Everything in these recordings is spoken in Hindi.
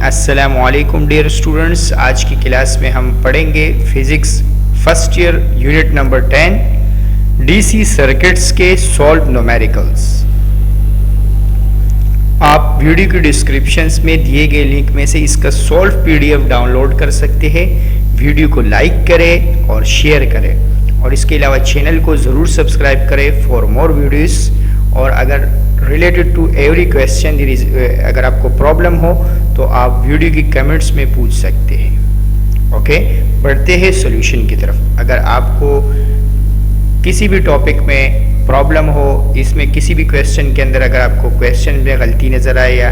अस्सलामुअलैकुम डियर स्टूडेंट्स, आज की क्लास में हम पढ़ेंगे physics first year unit number 10 DC circuits के सॉल्व न्यूमेरिकल्स। आप वीडियो की डिस्क्रिप्शंस में दिए गए लिंक में से इसका सॉल्व पीडीएफ डाउनलोड कर सकते हैं। वीडियो को लाइक करें और शेयर करें और इसके अलावा चैनल को ज़रूर सब्सक्राइब करें फॉर मोर वीडियोस। और अगर रिलेटेड टू एवरी क्वेश्चन अगर आपको प्रॉब्लम हो तो आप वीडियो की कमेंट्स में पूछ सकते हैं। ओके, बढ़ते हैं सॉल्यूशन की तरफ। अगर आपको किसी भी टॉपिक में प्रॉब्लम हो, इसमें किसी भी क्वेश्चन के अंदर अगर आपको क्वेश्चन में गलती नज़र आए या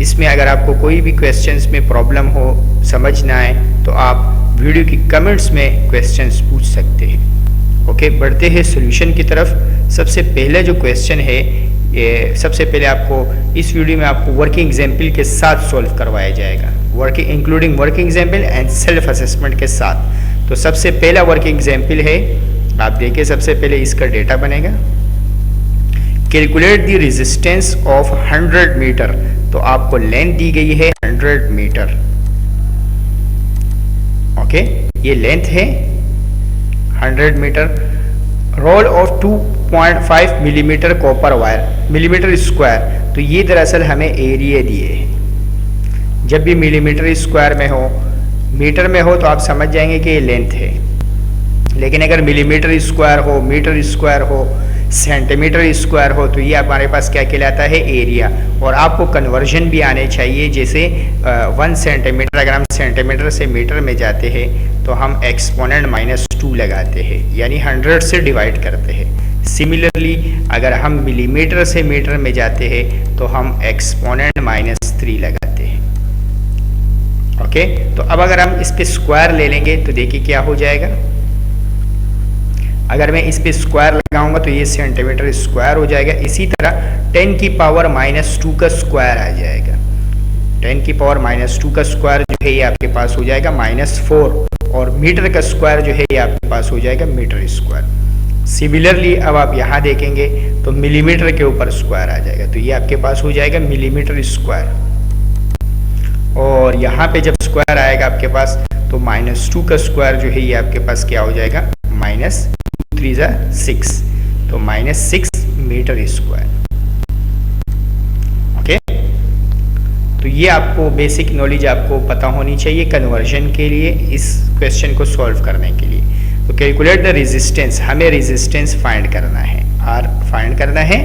इसमें अगर आपको कोई भी क्वेश्चंस में प्रॉब्लम हो, समझ ना आए, तो आप वीडियो की कमेंट्स में क्वेश्चंस पूछ सकते हैं। ओके, बढ़ते हैं सॉल्यूशन की तरफ। सबसे पहले जो क्वेश्चन है, ये सबसे पहले आपको इस वीडियो में आपको वर्किंग एग्जाम्पल के साथ सॉल्व करवाया जाएगा, including working example and self assessment के साथ। तो सबसे पहला वर्किंग एग्जाम्पल है, आप देखिए, सबसे पहले इसका डेटा बनेगा। Calculate the resistance of 100 metre. तो आपको लेंथ दी गई है 100 मीटर। ओके, ये लेंथ है 100 metre. Roll of 2.5 millimetre copper wire, millimetre square. तो ये दरअसल हमें एरिया दिए है। जब भी मिलीमीटर स्क्वायर में हो, मीटर में हो, तो आप समझ जाएंगे कि ये लेंथ है। लेकिन अगर मिलीमीटर स्क्वायर हो, मीटर स्क्वायर हो, सेंटीमीटर स्क्वायर हो, तो ये हमारे पास क्या कहलाता है, एरिया। और आपको कन्वर्जन भी आने चाहिए। जैसे 1 सेंटीमीटर, अगर हम सेंटीमीटर से मीटर में जाते हैं तो हम एक्सपोनेंट -2 लगाते हैं, यानी 100 से डिवाइड करते हैं। सिमिलरली अगर हम मिलीमीटर से मीटर में जाते हैं तो हम एक्सपोनेंट -3 लगाते हैं। ओके, तो अब अगर हम इस पे स्क्वायर ले लेंगे तो देखिए क्या हो जाएगा। अगर मैं इस पे स्क्वायर लगाऊंगा तो ये सेंटीमीटर स्क्वायर हो जाएगा। इसी तरह 10 की पावर -2 का स्क्वायर आ जाएगा। 10 की पावर -2 का स्क्वायर जो है ये आपके पास हो जाएगा -4, और मीटर का स्क्वायर जो है ये आपके पास हो जाएगा मीटर स्क्वायर। सिमिलरली अब आप यहाँ देखेंगे तो मिलीमीटर के ऊपर स्क्वायर आ जाएगा, तो ये आपके पास हो जाएगा मिलीमीटर स्क्वायर। और यहाँ पे जब स्क्वायर आएगा आपके पास तो -2 का स्क्वायर जो है ये आपके पास क्या हो जाएगा, -3 6, तो -6 मीटर स्क्वायर। ओके, तो ये आपको बेसिक नॉलेज आपको पता होनी चाहिए कन्वर्जन के लिए, इस क्वेश्चन को सॉल्व करने के लिए। तो कैलकुलेट द रेजिस्टेंस, हमें रेजिस्टेंस फाइंड करना है, आर फाइंड करना है।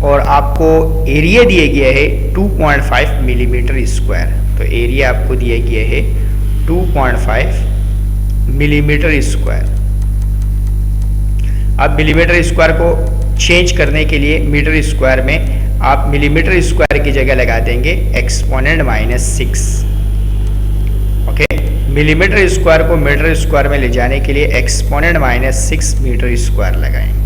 और आपको एरिया दिया गया है 2.5 मिलीमीटर स्क्वायर। तो एरिया आपको दिया गया है 2.5 मिलीमीटर स्क्वायर। अब मिलीमीटर स्क्वायर को चेंज करने के लिए मीटर स्क्वायर में आप मिलीमीटर स्क्वायर की जगह लगा देंगे एक्सपोनेंट -6। ओके, मिलीमीटर स्क्वायर को मीटर स्क्वायर में ले जाने के लिए एक्सपोनेंट -6 मीटर स्क्वायर लगाएंगे।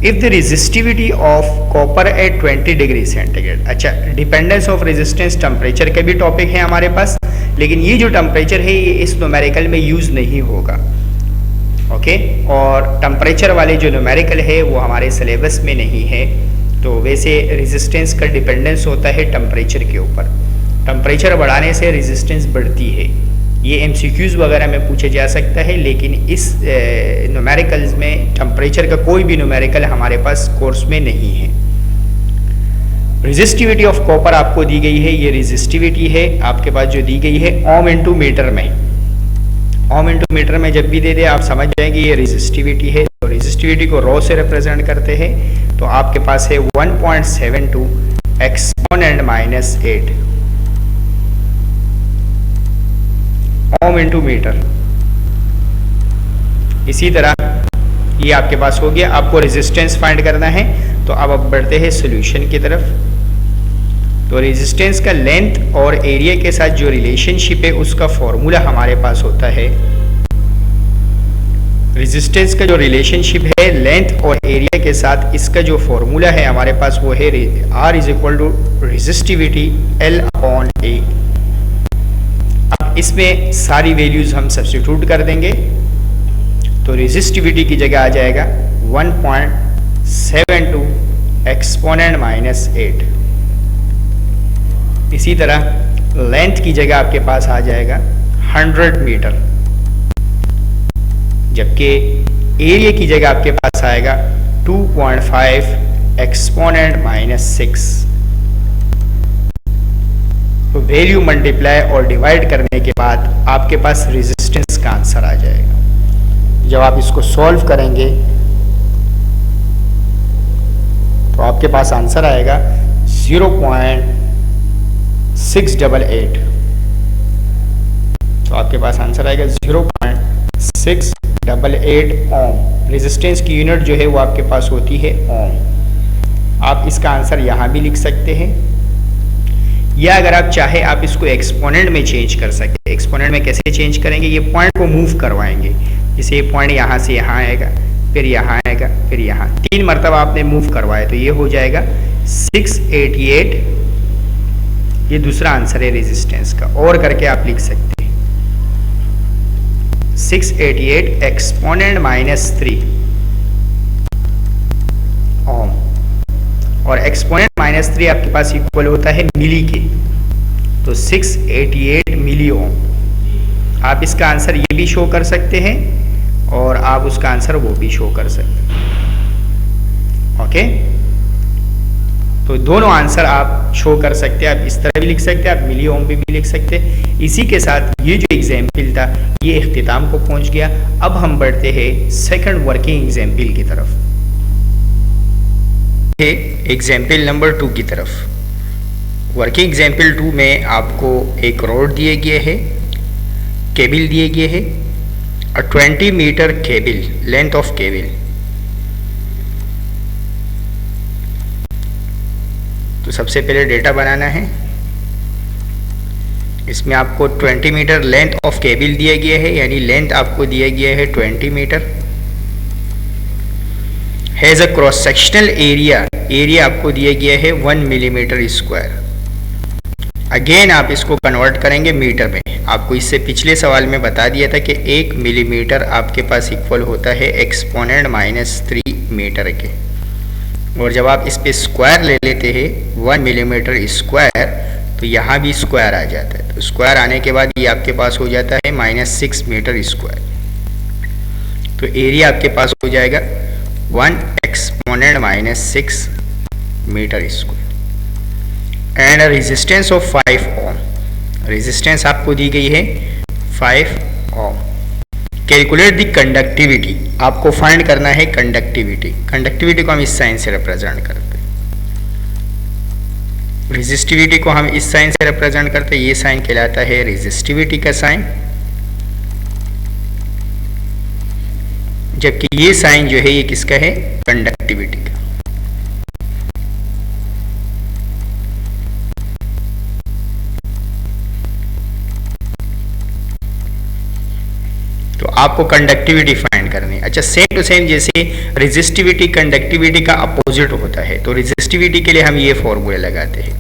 If the resistivity of copper at 20 degree centigrade. अच्छा, डिपेंडेंस ऑफ रेजिस्टेंस टेम्परेचर का भी टॉपिक है हमारे पास, लेकिन ये जो टेम्परेचर है ये इस न्यूमेरिकल में यूज नहीं होगा। ओके, और टेम्परेचर वाले जो न्यूमेरिकल है वो हमारे सिलेबस में नहीं है। तो वैसे रेजिस्टेंस का डिपेंडेंस होता है टेम्परेचर के ऊपर। टेम्परेचर बढ़ाने से रेजिस्टेंस बढ़ती है। ये एमसीक्यूज वगैरह में पूछे जा सकता है, लेकिन इस न्यूमेरिकल्स में टेम्परेचर का कोई भी न्यूमेरिकल हमारे पास कोर्स में नहीं है। रेजिस्टिविटी ऑफ कॉपर आपको दी गई है, ये रेजिस्टिविटी है आपके पास जो दी गई है ओम इंटू मीटर में। ओम इंटू मीटर में जब भी दे दे आप समझ जाएंगे ये रेजिस्टिविटी है। तो रेजिस्टिविटी को रो से रिप्रेजेंट करते हैं, तो आपके पास है 1.72 एक्सपोनेंट -8 ओम इंटू मीटर। इसी तरह ये आपके पास हो गया। आपको रेजिस्टेंस फाइंड करना है, तो अब आप बढ़ते हैं सॉल्यूशन की तरफ। तो रेजिस्टेंस का लेंथ और एरिया के साथ जो रिलेशनशिप है उसका फॉर्मूला हमारे पास होता है। रेजिस्टेंस का जो रिलेशनशिप है लेंथ और एरिया के साथ, इसका जो फॉर्मूला है हमारे पास वो है R = रेजिस्टिविटी L/A। अब इसमें सारी वैल्यूज हम सब्स्टिट्यूट कर देंगे, तो रेजिस्टिविटी की जगह आ जाएगा 1.72 एक्सपोनेंट -8 इसी तरह लेंथ की जगह आपके पास आ जाएगा 100 मीटर, जबकि एरिया की जगह आपके पास आएगा 2.5 एक्सपोनेंट -6। तो वैल्यू मल्टीप्लाई और डिवाइड करने के बाद आपके पास रेजिस्टेंस का आंसर आ जाएगा। जब आप इसको सॉल्व करेंगे तो आपके पास आंसर आएगा 0.688। तो आपके पास आंसर आएगा 0.688 ओम। रेजिस्टेंस की यूनिट जो है वो आपके पास होती है ओम। आप इसका आंसर यहाँ भी लिख सकते हैं, या अगर आप चाहे आप इसको एक्सपोनेंट में चेंज कर सकते हैं। एक्सपोनेंट में कैसे चेंज करेंगे, ये पॉइंट को मूव करवाएंगे। जैसे ये पॉइंट यहाँ से यहाँ आएगा, फिर यहाँ आएगा, फिर यहाँ, 3 मरतबा आपने मूव करवाया तो ये हो जाएगा 688। ये दूसरा आंसर है रेजिस्टेंस का, और करके आप लिख सकते हैं 688 एक्सपोनेंट -3 ओम। और एक्सपोनेंट -3 आपके पास इक्वल होता है मिली के, तो 688 मिली ओम। आप इसका आंसर ये भी शो कर सकते हैं और आप उसका आंसर वो भी शो कर सकते हैं। ओके, तो दोनों आंसर आप शो कर सकते हैं। आप इस तरह भी लिख सकते हैं, आप मिली ओम भी लिख सकते हैं। इसी के साथ ये जो एग्जाम्पल था ये इख्तिताम को पहुंच गया। अब हम बढ़ते हैं सेकंड वर्किंग एग्जाम्पल की तरफ, एग्जाम्पल नंबर 2 की तरफ। वर्किंग एग्जाम्पल 2 में आपको एक रोड दिए गए है, केबल दिए गए है, 20 metre cable, length of cable. तो सबसे पहले डेटा बनाना है। इसमें आपको 20 मीटर लेंथ ऑफ केबल दिया गया है, यानी लेंथ आपको दिया गया है 20 metre. Has a cross sectional area, area आपको दिया गया है 1 मिलीमीटर स्क्वायर। अगेन आप इसको कन्वर्ट करेंगे मीटर में। आपको इससे पिछले सवाल में बता दिया था कि 1 मिलीमीटर आपके पास इक्वल होता है एक्सपोनेंट -3 मीटर के, और जब आप इस पे स्क्वायर ले लेते हैं 1 मिलीमीटर स्क्वायर, तो यहाँ भी स्क्वायर आ जाता है। तो स्क्वायर आने के बाद ये आपके पास हो जाता है -6 मीटर स्क्वायर। तो एरिया आपके पास हो जाएगा 1 exponent -6 metre square. And resistance of 5 ohm, resistance आपको दी गई है 5 ओम। कैलकुलेट द कंडक्टिविटी, आपको फाइंड करना है कंडक्टिविटी। कंडक्टिविटी को हम इस साइन से रिप्रेजेंट करते हैं, रेजिस्टिविटी को हम इस साइन से रिप्रेजेंट करते हैं। ये साइन कहलाता है रेजिस्टिविटी का साइन, जबकि ये साइन जो है ये किसका है, कंडक्टिविटी का। तो आपको कंडक्टिविटी फाइंड करनी है। अच्छा, सेम टू सेम जैसे रेजिस्टिविटी कंडक्टिविटी का अपोजिट होता है, तो रेजिस्टिविटी के लिए हम ये फॉर्मूला लगाते हैं,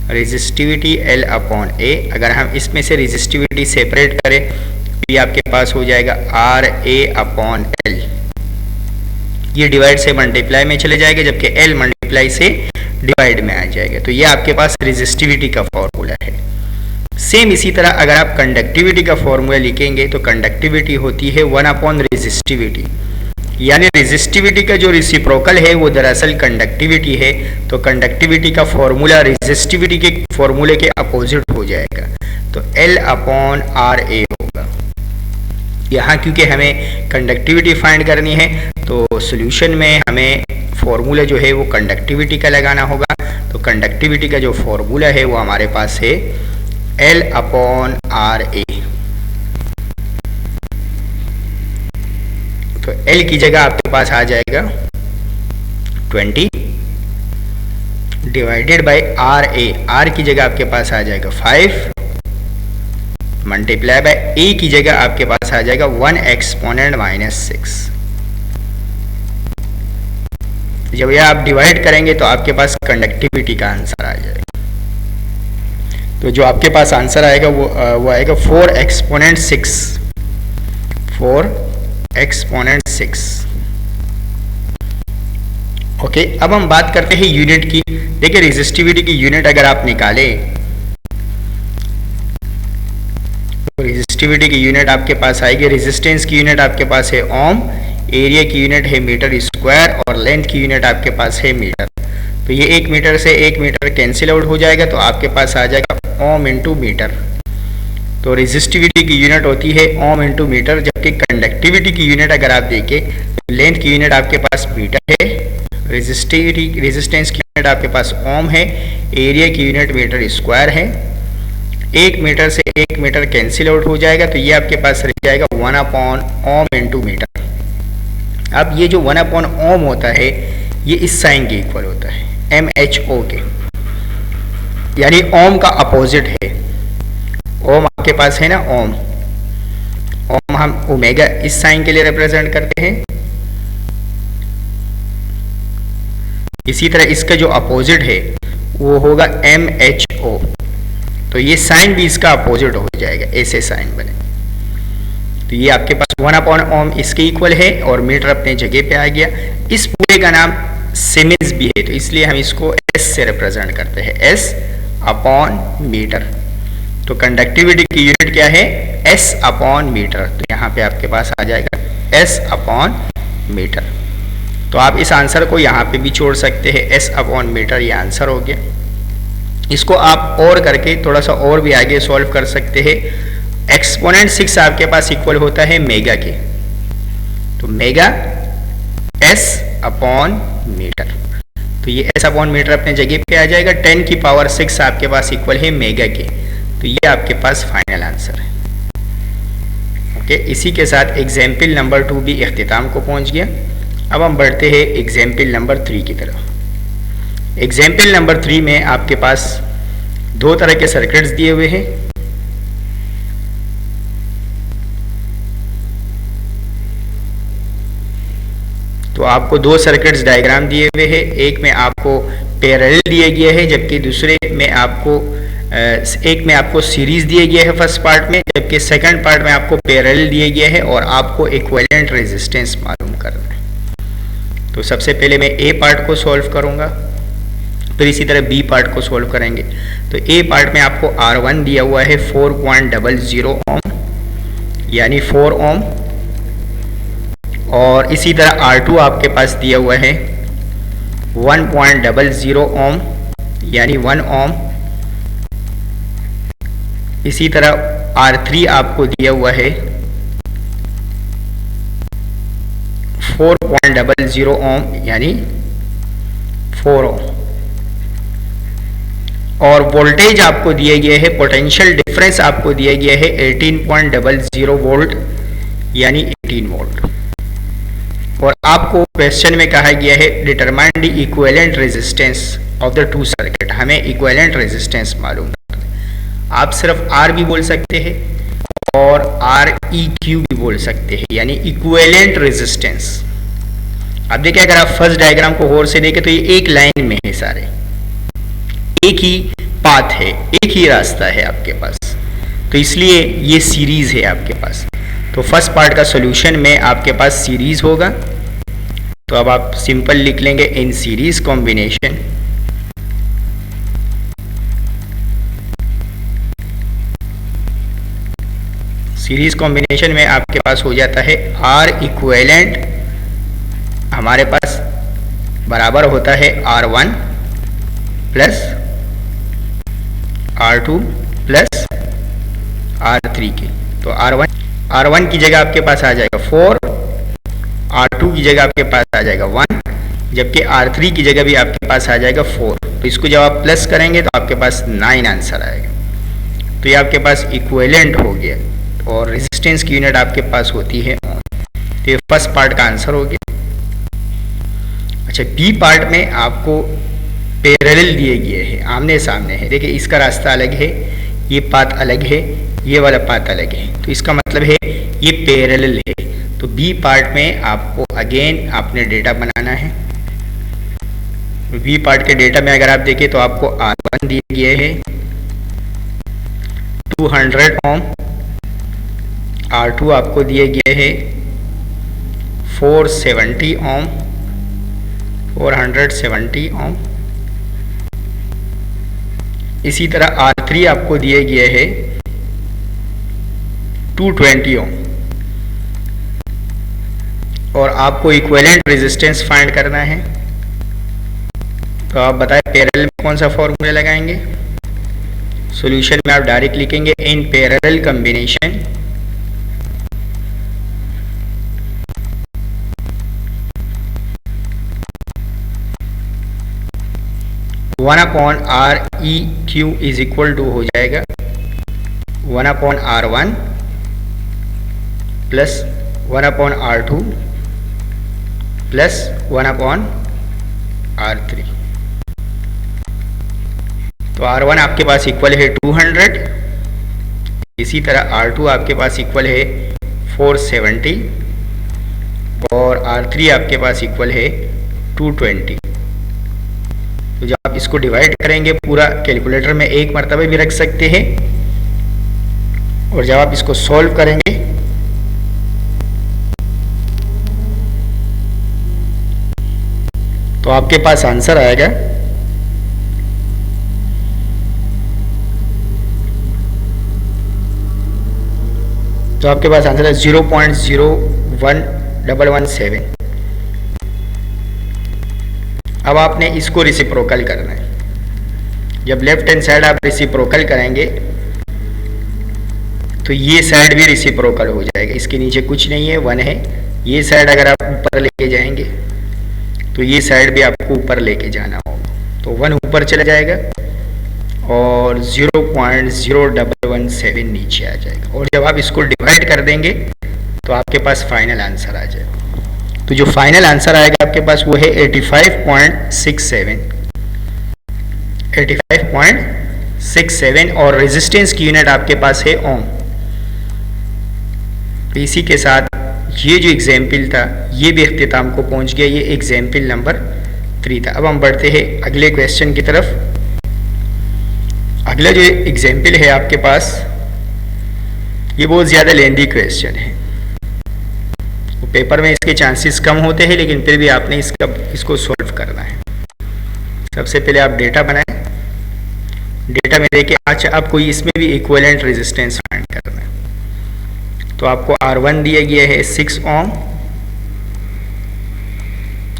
रेजिस्टिविटी L/A। अगर हम इसमें से रेजिस्टिविटी सेपरेट करें तो ये आपके पास हो जाएगा RA/L। ये डिवाइड से मल्टीप्लाई में चले जाएगा, जबकि L मल्टीप्लाई से डिवाइड में आ जाएगा। तो ये आपके पास रेजिस्टिविटी का फॉर्मूला है। सेम इसी तरह अगर आप कंडक्टिविटी का फॉर्मूला लिखेंगे तो कंडक्टिविटी होती है 1/रेजिस्टिविटी, यानी रेजिस्टिविटी का जो रेसिप्रोकल है वो दरअसल कंडक्टिविटी है। तो कंडक्टिविटी का फॉर्मूला रेजिस्टिविटी के फॉर्मूले के अपोजिट हो जाएगा, तो L/RA होगा। यहाँ क्योंकि हमें कंडक्टिविटी फाइंड करनी है तो सॉल्यूशन में हमें फॉर्मूला जो है वो कंडक्टिविटी का लगाना होगा। तो कंडक्टिविटी का जो फॉर्मूला है वो हमारे पास है L/RA। तो L की जगह आपके पास आ जाएगा 20 डिवाइडेड बाय RA, R की जगह आपके पास आ जाएगा 5 मल्टीप्लाई बाय A की जगह आपके पास आ जाएगा 1 एक्सपोनेंट -6। जब यह आप डिवाइड करेंगे तो आपके पास कंडक्टिविटी का आंसर आ जाएगा। तो जो आपके पास आंसर आएगा वो आएगा 4 एक्सपोनेंट 6, 4 एक्सपोनेंट 6। ओके, अब हम बात करते हैं यूनिट की। देखिए रेजिस्टिविटी की यूनिट अगर आप निकालें रेजिस्टिविटी की यूनिट आपके पास आएगी, रेजिस्टेंस की यूनिट आपके पास है ओम, एरिया की यूनिट है मीटर स्क्वायर और लेंथ की यूनिट आपके पास है मीटर। तो ये 1 मीटर से 1 मीटर कैंसिल आउट हो जाएगा, तो आपके पास आ जाएगा ओम इंटू मीटर। तो रेजिस्टिविटी की यूनिट होती है ओम इंटू मीटर, जबकि कंडक्टिविटी की यूनिट अगर आप देखें तो लेंथ की यूनिट आपके पास मीटर है, रेजिस्टेंस की यूनिट आपके पास ओम है, एरिया की यूनिट मीटर स्क्वायर है। 1 मीटर से 1 मीटर कैंसिल आउट हो जाएगा, तो ये आपके पास रह जाएगा 1/ओम इंटू मीटर। अब ये जो 1/ओम होता है ये इस साइन के इक्वल होता है, MHO के, यानी ओम का अपोजिट है। ओम आपके पास है ना, ओम हम ओमेगा इस साइन के लिए रिप्रेजेंट करते हैं। इसी तरह इसका जो अपोजिट है वो होगा MHO, तो ये साइन भी इसका अपोजिट हो जाएगा, ऐसे साइन बने। तो ये आपके पास 1/ओम इसके इक्वल है और मीटर अपने जगह पे आ गया। इस पूरे का नाम सीमेंस भी है, तो इसलिए हम इसको S से रिप्रेजेंट करते हैं, S/मीटर। तो कंडक्टिविटी की यूनिट क्या है, S/मीटर। तो यहाँ पे आपके पास आ जाएगा S/मीटर। तो आप इस आंसर को यहाँ पे भी छोड़ सकते हैं, S/मीटर ये आंसर हो गया। इसको आप और करके थोड़ा सा और भी आगे सॉल्व कर सकते हैं। एक्सपोनेंट 6 आपके पास इक्वल होता है मेगा के, तो मेगा S/मीटर। तो ये S/मीटर अपने जगह पे आ जाएगा। 10 की पावर 6 आपके पास इक्वल है मेगा के, तो ये आपके पास फाइनल आंसर है। ओके, इसी के साथ एग्जाम्पल नंबर 2 भी इख्तिताम को पहुंच गया। अब हम बढ़ते हैं एग्जाम्पल नंबर 3 की तरफ। एग्जाम्पल नंबर 3 में आपके पास 2 तरह के सर्किट्स दिए हुए हैं। तो आपको 2 सर्किट्स डायग्राम दिए हुए हैं, एक में आपको पैरेलल दिए गए हैं, जबकि दूसरे में आपको एक में आपको सीरीज दिए गए है फर्स्ट पार्ट में, जबकि सेकंड पार्ट में आपको पैरेलल दिए गए हैं और आपको इक्विवेलेंट रेजिस्टेंस मालूम करना है। तो सबसे पहले मैं ए पार्ट को सॉल्व करूंगा, फिर इसी तरह बी पार्ट को सॉल्व करेंगे। तो ए पार्ट में आपको R1 दिया हुआ है 4.00 ओम, यानी 4 ओम, और इसी तरह R2 आपके पास दिया हुआ है 1.00 ओम, यानी 1 ओम। इसी तरह R3 आपको दिया हुआ है 4.00 ओम, यानी 4 ओम। और वोल्टेज आपको दिए गए है, पोटेंशियल डिफरेंस आपको दिया गया है 18.00 वोल्ट, यानी 18 वोल्ट। और आपको क्वेश्चन में कहा गया है determine the equivalent resistance of the 2 circuit, हमें इक्विवेलेंट रेजिस्टेंस मालूम। आप सिर्फ R भी बोल सकते हैं और REQ भी बोल सकते हैं, यानी इक्विवेलेंट रेजिस्टेंस। अब देखिए, अगर आप फर्स्ट डायग्राम को गौर से देखें तो ये एक लाइन में है, सारे एक ही पाथ है, एक ही रास्ता है आपके पास, तो इसलिए ये सीरीज है आपके पास। तो फर्स्ट पार्ट का सॉल्यूशन में आपके पास सीरीज होगा, तो अब आप सिंपल लिख लेंगे in series combination series combination में आपके पास हो जाता है R इक्विवेलेंट हमारे पास बराबर होता है R1 plus R2 plus R3 के। तो R1 की जगह आपके पास आ जाएगा 4, R2 की जगह आपके पास आ जाएगा 1, जबकि R3 की जगह भी आपके पास आ जाएगा 4। तो इसको जब आप प्लस करेंगे तो आपके पास 9 आंसर आएगा। तो ये आपके पास इक्विवेलेंट हो गया और रेजिस्टेंस की यूनिट आपके पास होती है ओम। तो ये फर्स्ट पार्ट का आंसर हो गया। अच्छा, बी पार्ट में आपको पैरेलल दिए गए हैं, आमने सामने है। देखिए, इसका रास्ता अलग है, ये पाथ अलग है, ये वाला पाथ अलग है, तो इसका मतलब है ये पैरेलल है। तो बी पार्ट में आपको अगेन आपने डेटा बनाना है। बी पार्ट के डेटा में अगर आप देखें तो आपको R1 दिए गए हैं 200 ओम, R2 आपको दिए गए हैं 470 ओम, 470 ओम। इसी तरह R3 आपको दिए गए हैं 220 ओम। और आपको इक्विवेलेंट रेजिस्टेंस फाइंड करना है, तो आप बताएं पैरेलल में कौन सा फॉर्मूला लगाएंगे। सॉल्यूशन में आप डायरेक्ट लिखेंगे in parallel combination one upon R E Q is equal to हो जाएगा 1/R1 plus 1/R2 plus 1/R3। तो R1 आपके पास इक्वल है 200, इसी तरह R2 आपके पास इक्वल है 470 और R3 आपके पास इक्वल है 220। तो जब आप इसको डिवाइड करेंगे पूरा कैलकुलेटर में एक मरतबा भी रख सकते हैं, और जब आप इसको सॉल्व करेंगे तो आपके पास आंसर आएगा तो आपके पास आंसर है 0.01117। अब आपने इसको रेसिप्रोकल करना है। जब लेफ्ट हैंड साइड आप रेसिप्रोकल करेंगे तो ये साइड भी रेसिप्रोकल हो जाएगा, इसके नीचे कुछ नहीं है, 1 है। ये साइड अगर आप ऊपर लेके जाएंगे तो ये साइड भी आपको ऊपर लेके जाना होगा, तो 1 ऊपर चला जाएगा और 0.0117 नीचे आ जाएगा। और जब आप इसको डिवाइड कर देंगे तो आपके पास फाइनल आंसर आ जाएगा। तो जो फाइनल आंसर आएगा आपके पास वो है 85.67 और रेजिस्टेंस की यूनिट आपके पास है ओम। तो इसी के साथ ये जो एग्जाम्पल था ये भी इख्तिताम को पहुंच गया। ये एग्जाम्पल नंबर 3 था। अब हम बढ़ते हैं अगले क्वेश्चन की तरफ। अगला जो एग्जाम्पल है आपके पास ये बहुत ज़्यादा लेंदी क्वेश्चन है, तो पेपर में इसके चांसेस कम होते हैं, लेकिन फिर भी आपने इसको सॉल्व करना है। सबसे पहले आप डेटा बनाएं, डेटा में देखिए अच्छा आपको इसमें भी इक्विवेलेंट रेजिस्टेंस फाइंड करना है। तो आपको R1 दिया गया है 6 ओम,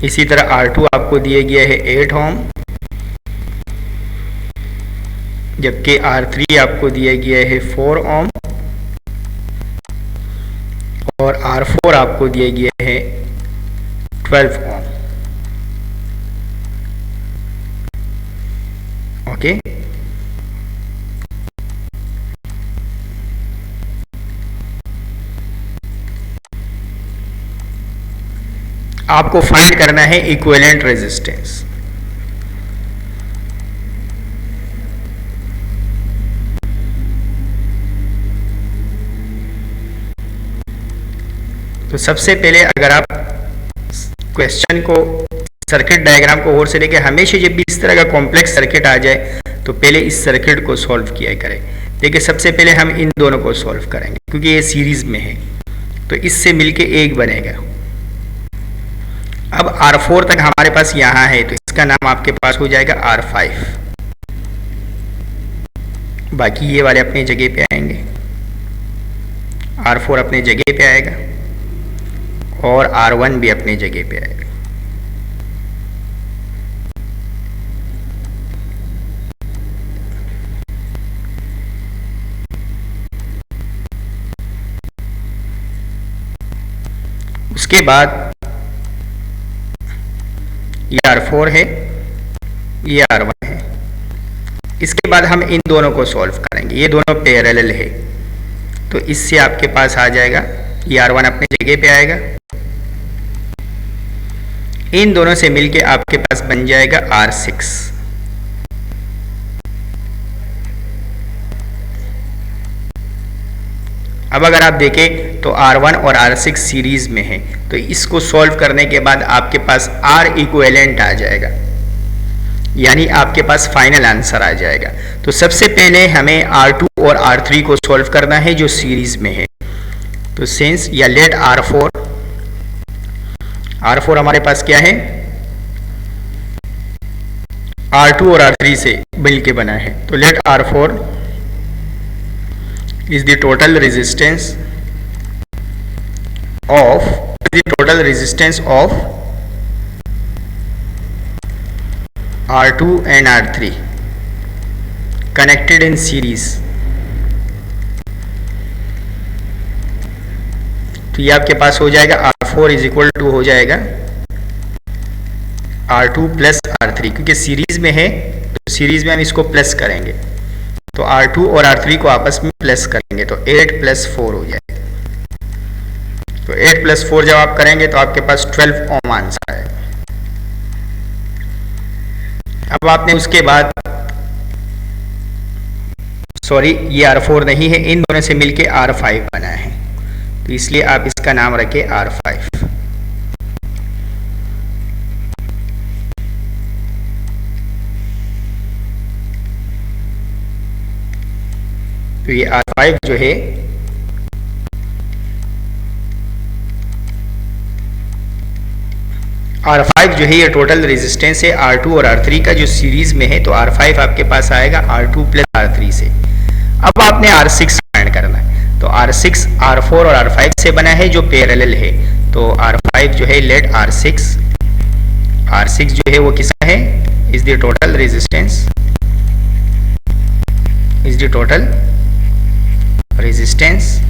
इसी तरह R2 आपको दिया गया है 8 ओम, जबकि R3 आपको दिया गया है 4 ओम और R4 आपको दिया गया है 12 ओम। ओके, आपको फाइंड करना है इक्विवेलेंट रेजिस्टेंस। तो सबसे पहले अगर आप क्वेश्चन को सर्किट डायग्राम को और से लेके हमेशा जब भी इस तरह का कॉम्प्लेक्स सर्किट आ जाए तो पहले इस सर्किट को सॉल्व किया करें। देखिए सबसे पहले हम इन दोनों को सॉल्व करेंगे क्योंकि ये सीरीज में है, तो इससे मिलके एक बनेगा। अब R4 तक हमारे पास यहाँ है, तो इसका नाम आपके पास हो जाएगा R5। बाकी ये वाले अपनी जगह पे आएंगे, R4 अपने जगह पे आएगा और R1 भी अपनी जगह पे आएगा। उसके बाद ये R4 है, ये R1 है। इसके बाद हम इन दोनों को सॉल्व करेंगे, ये दोनों पैरेलल है, तो इससे आपके पास आ जाएगा ये R1 अपनी जगह पे आएगा, इन दोनों से मिलके आपके पास बन जाएगा R6। अब अगर आप देखें तो R1 और R6 सीरीज में है, तो इसको सॉल्व करने के बाद आपके पास R इक्विवेलेंट आ जाएगा, यानी आपके पास फाइनल आंसर आ जाएगा। तो सबसे पहले हमें R2 और R3 को सॉल्व करना है जो सीरीज में है। तो सिंस या लेट R4 हमारे पास क्या है, R2 और R3 से मिलके बना है, तो late R4 is the total resistance of R2 and R3 connected in series। तो ये आपके पास हो जाएगा R4 इज इक्वल टू हो जाएगा R2 प्लस R3, क्योंकि सीरीज में है तो सीरीज में हम इसको प्लस करेंगे, तो R2 और R3 को आपस में प्लस करेंगे तो 8 + 4 हो जाएगा। तो 8 + 4 जब आप करेंगे तो आपके पास 12 ओम आंसर आएगा। अब आपने उसके बाद सॉरी ये R4 नहीं है, इन दोनों से मिलके R5 बना है, तो इसलिए आप इसका नाम रखें R5। तो ये R5 जो है R5 जो है ये टोटल रेजिस्टेंस है R2 और R3 का जो सीरीज में है, तो R5 आपके पास आएगा R2 + R3 से। अब आपने R6 फाइंड करना है, तो R6 R4 और R5 से बना है जो पैरेलल है, तो R5 जो है लेट R6 जो है वो किसका है, is the total resistance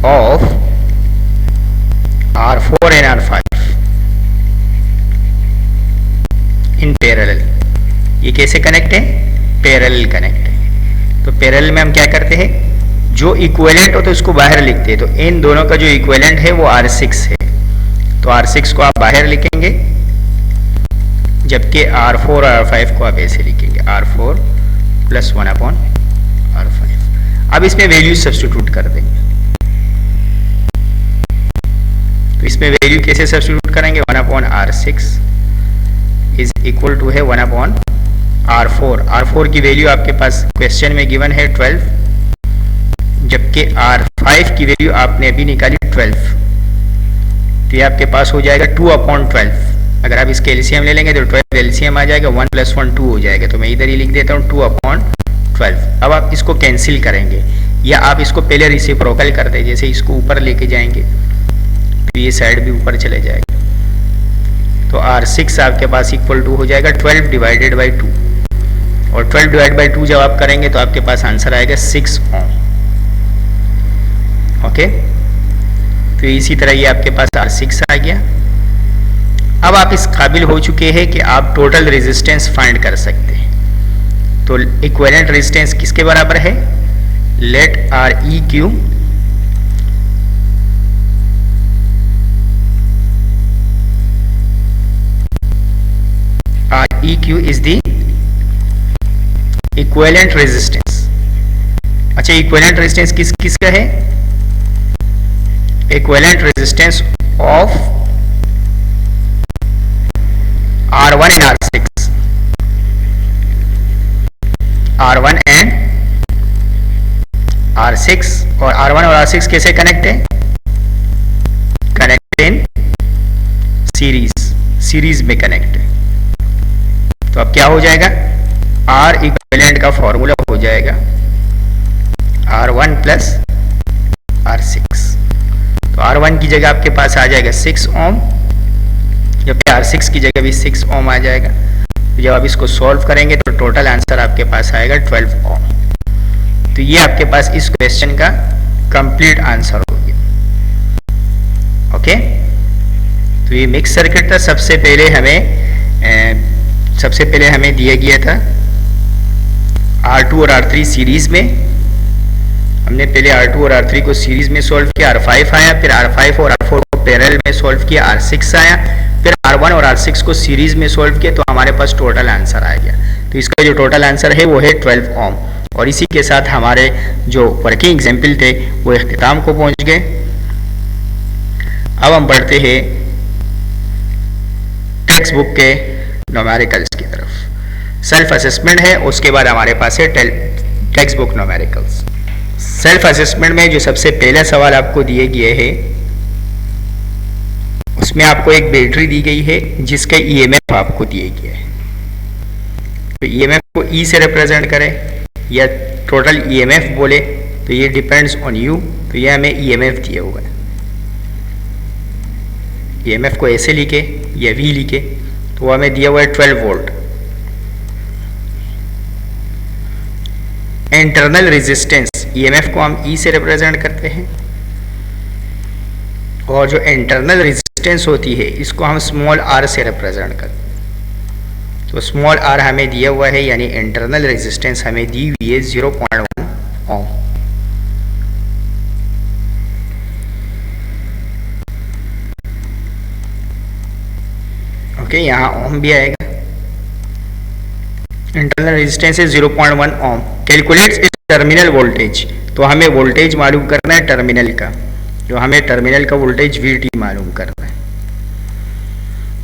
of R4 and R5 in parallel। ये कैसे कनेक्ट है, पैरेलल कनेक्ट है। तो पैरेलल में हम क्या करते हैं, जो इक्विवेलेंट हो तो उसको बाहर लिखते हैं, तो इन दोनों का जो इक्विवेलेंट है वो R6 है, तो R6 को आप बाहर लिखेंगे, जबकि R4 और R5 को आप ऐसे लिखेंगे R4 + 1/R5। अब इसमें वैल्यू सब्स्टिट्यूट कर देंगे, तो इसमें वैल्यू कैसे सब्स्टिट्यूट करेंगे, 1/R6 इज इक्वल टू है 1/R4। R4 की वैल्यू आपके पास क्वेश्चन में गिवन है 12, जबकि R5 की वैल्यू आपने अभी निकाली 12, तो ये आपके पास हो जाएगा 2/12। अगर आप इसके एलसीएम ले लेंगे तो 12 एलसीएम आ जाएगा, 1 + 1 2 हो जाएगा, तो मैं इधर ही लिख देता हूँ 2/12। अब आप इसको कैंसिल करेंगे, या आप इसको पहले रेसिप्रोकल कर दें, जैसे इसको ऊपर लेके जाएंगे तो ये साइड भी ऊपर चले जाएगा, तो R6 आपके पास इक्वल टू हो जाएगा 12 / 2, और 12 / 2 जब आप करेंगे तो आपके पास आंसर आएगा 6 ओम। ओके, तो इसी तरह ये आपके पास R6 आ गया। अब आप इस काबिल हो चुके हैं कि आप टोटल रेजिस्टेंस फाइंड कर सकते हैं। तो इक्विवेलेंट रेजिस्टेंस किसके बराबर है, let REQ is the equivalent resistance। अच्छा, इक्विवेलेंट रेजिस्टेंस किसका है, equivalent resistance of R1 and R6। R1 and R6, और R1 और R6 कैसे कनेक्ट है, कनेक्ट इन सीरीज में कनेक्ट है। तो अब क्या हो जाएगा, R इक्विवेलेंट का फॉर्मूला हो जाएगा R1 + R6। तो R1 की जगह आपके पास आ जाएगा 6 ओम, जबकि R6 की जगह भी 6 ओम आ जाएगा। तो जब आप इसको सॉल्व करेंगे तो टोटल आंसर आपके पास आएगा 12 ओम। तो ये आपके पास इस क्वेश्चन का कंप्लीट आंसर हो गया। ओके, तो ये मिक्स सर्किट था। सबसे पहले हमें दिया गया था R2 और R3 सीरीज में। हमने पहले R2 और R3 को सीरीज में सॉल्व किया, R5 आया, फिर R5 और R4 को पैरेलल में सॉल्व किया, R6 आया, फिर R1 और R6 को सीरीज में सॉल्व किया, तो हमारे पास टोटल आंसर आ गया। तो इसका जो टोटल आंसर है वो है 12 ओम। और इसी के साथ हमारे जो वर्किंग एग्जाम्पल थे वो इख्तिताम को पहुंच गए। अब हम बढ़ते हैं टेक्स्ट बुक के न्यूमेरिकल्स की तरफ। सेल्फ असेसमेंट है, उसके बाद हमारे पास है text book numericals. Self assessment में जो सबसे पहला सवाल आपको दिए गए हैं इसमें आपको एक बैटरी दी गई है जिसका ईएमएफ आपको दिया गया है। तो ईएमएफ को ई से रिप्रेजेंट करें या टोटल ईएमएफ बोले तो ये डिपेंड्स ऑन यू। तो ये हमें ईएमएफ दिया हुआ है। ईएमएफ को ऐसे लिखे या वी लिखे तो वो हमें दिया हुआ है 12 वोल्ट। इंटरनल रेजिस्टेंस ईएमएफ को हम ई से रिप्रेजेंट करते हैं और जो इंटरनल रेजिस्टेंस होती है इसको हम स्मॉल आर से रिप्रेजेंट करते हैं। तो स्मॉल आर हमें दिया हुआ है यानी इंटरनल रेजिस्टेंस हमें दी हुई है 0.1 ओम। ओके, यहाँ ओम भी आएगा। इंटरनल रेजिस्टेंस है 0.1 ओम। कैलकुलेट्स इस टर्मिनल वोल्टेज, तो हमें वोल्टेज मालूम करना है टर्मिनल का, जो हमें टर्मिनल का वोल्टेज VT मालूम करना है।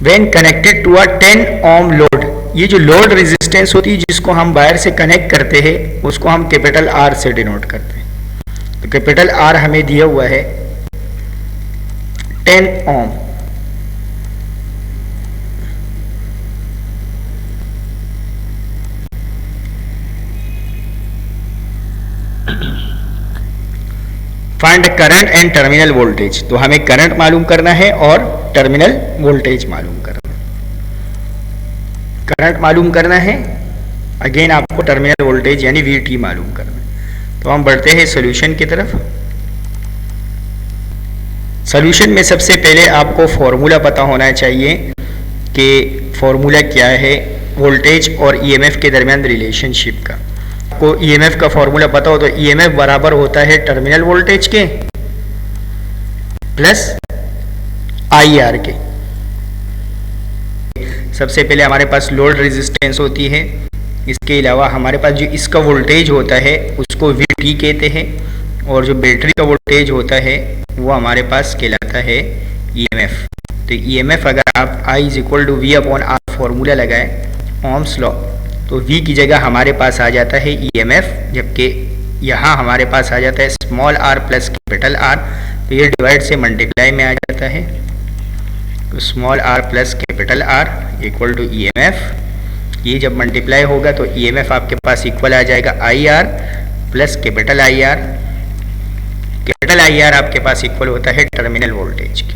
When connected to a 10 ohm load, ये जो लोड रेजिस्टेंस होती है जिसको हम वायर से कनेक्ट करते हैं उसको हम कैपिटल R से डिनोट करते हैं। तो कैपिटल R हमें दिया हुआ है 10 ohm. Find current and terminal voltage, तो हमें करंट मालूम करना है और टर्मिनल वोल्टेज मालूम करना है। करंट मालूम करना है, अगेन आपको टर्मिनल वोल्टेज यानी VT मालूम करना है। तो हम बढ़ते हैं सॉल्यूशन की तरफ। सॉल्यूशन में सबसे पहले आपको फॉर्मूला पता होना चाहिए कि फॉर्मूला क्या है वोल्टेज और ईएमएफ के दरमियान रिलेशनशिप का। को ईएमएफ का फॉर्मूला पता हो तो ईएमएफ बराबर होता है टर्मिनल वोल्टेज के प्लस आईआर के। सबसे पहले हमारे पास लोड रेजिस्टेंस होती है, इसके अलावा हमारे पास जो इसका वोल्टेज होता है उसको VT कहते हैं और जो बैटरी का वोल्टेज होता है वो हमारे पास कहलाता है ईएमएफ। तो ईएमएफ अगर आप I = V/R फॉर्मूला लगाए ओम्स लॉ तो V की जगह हमारे पास आ जाता है ईएमएफ, जबकि यहाँ हमारे पास आ जाता है small r plus capital R। तो ये डिवाइड से मल्टीप्लाई में आ जाता है। तो small r plus capital R equal to EMF. ये जब मल्टीप्लाई होगा तो ईएमएफ आपके पास इक्वल आ जाएगा IR plus capital IR। Capital IR आपके पास इक्वल होता है टर्मिनल वोल्टेज की।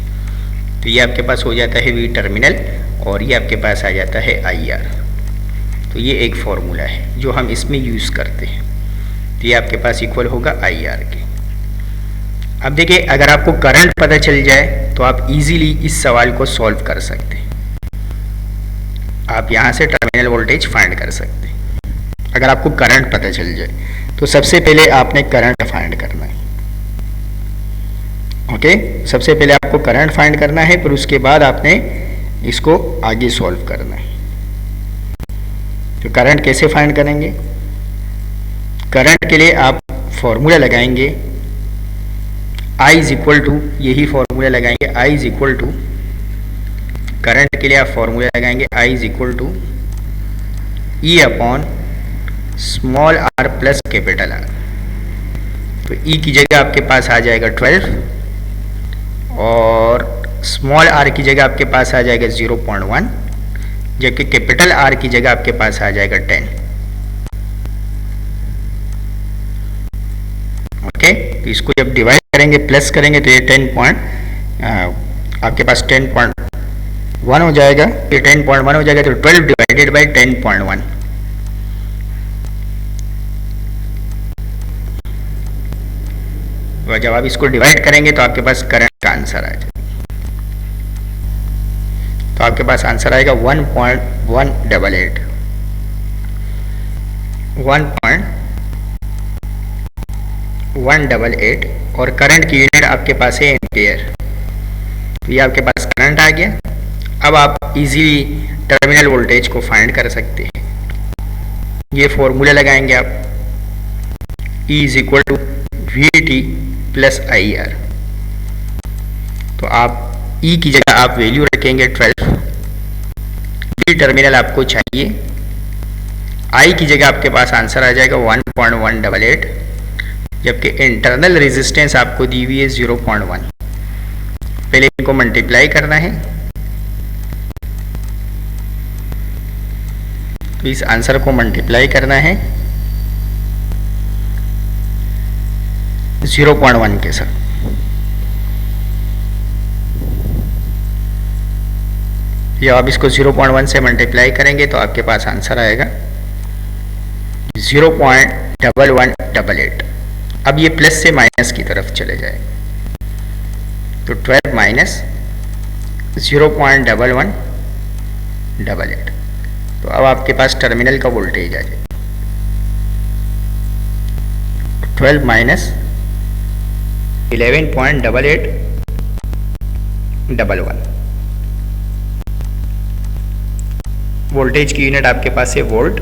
तो ये आपके पास हो जाता है V टर्मिनल और ये आपके पास आ जाता है IR। तो ये एक फॉर्मूला है जो हम इसमें यूज़ करते हैं। तो ये आपके पास इक्वल होगा IR के। अब देखिए, अगर आपको करंट पता चल जाए तो आप इजीली इस सवाल को सॉल्व कर सकते हैं। आप यहाँ से टर्मिनल वोल्टेज फाइंड कर सकते हैं अगर आपको करंट पता चल जाए। तो सबसे पहले आपने करंट फाइंड करना है। ओके, सबसे पहले आपको करंट फाइंड करना है, फिर उसके बाद आपने इसको आगे सॉल्व करना है। तो करंट कैसे फाइंड करेंगे? करंट के लिए आप फॉर्मूला लगाएंगे I = यही फॉर्मूला लगाएंगे I = करंट के लिए आप फॉर्मूला लगाएंगे I = E/, small r plus capital R। तो E की जगह आपके पास आ जाएगा 12 और स्मॉल r की जगह आपके पास आ जाएगा 0.1, जबकि कैपिटल R की जगह आपके पास आ जाएगा 10। ओके, तो इसको जब डिवाइड करेंगे प्लस करेंगे तो ये 10 आपके पास 10.1 हो जाएगा। ये 10.1 हो जाएगा तो 12 डिवाइडेड बाई 10.1। और जब आप इसको डिवाइड करेंगे तो आपके पास करंट का आंसर आ जाएगा। तो आपके पास आंसर आएगा 1.188 1.188 और करंट की यूनिट आपके पास है एम्पियर। तो ये आपके पास करंट आ गया। अब आप इजीली टर्मिनल वोल्टेज को फाइंड कर सकते हैं। ये फॉर्मूला लगाएंगे आप E = VT प्लस IR। तो आप E की जगह आप वैल्यू रखेंगे 12, V टर्मिनल आपको चाहिए, I की जगह आपके पास आंसर आ जाएगा 1.188, जबकि इंटरनल रेजिस्टेंस आपको दी हुई है 0.1। पहले इनको मल्टीप्लाई करना है, तो इस आंसर को मल्टीप्लाई करना है 0.1 के साथ। या आप इसको 0.1 से मल्टीप्लाई करेंगे तो आपके पास आंसर आएगा 0.1188। अब ये प्लस से माइनस की तरफ चले जाएगा, तो 12 माइनस 0.1188। तो अब आपके पास टर्मिनल का वोल्टेज आ जाएगा 12 माइनस 11.8811। वोल्टेज की यूनिट आपके पास है वोल्ट।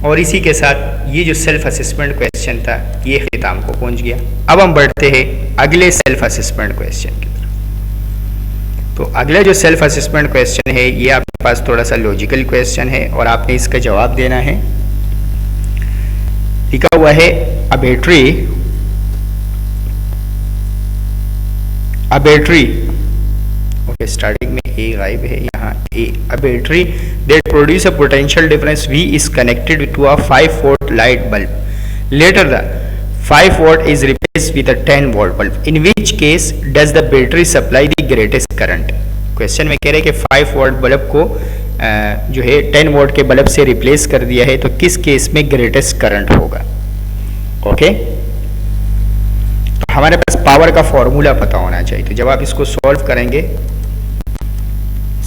और इसी के साथ ये जो सेल्फ असेसमेंट क्वेश्चन था ये इख्तिताम को पहुंच गया। अब हम बढ़ते हैं अगले सेल्फ असेसमेंट क्वेश्चन की तरफ। तो अगला जो सेल्फ असेसमेंट क्वेश्चन है ये आपके पास थोड़ा सा लॉजिकल क्वेश्चन है और आपने इसका जवाब देना है। लिखा हुआ है अ बैटरी ओके, स्टार्टिंग में ए गायब है, यहाँ a battery that produce a potential difference V is connected to a 5 volt light bulb. Later the 5 volt is replaced with a 10 volt bulb. In which case does the battery supply the greatest current. Question में कह रहे हैं कि 5 वोल्ट बल्ब को जो है 10 वोल्ट के बल्ब से रिप्लेस कर दिया है, तो किस केस में ग्रेटेस्ट करंट होगा। ओके, तो हमारे पास पावर का फॉर्मूला पता होना चाहिए। तो जब आप इसको सॉल्व करेंगे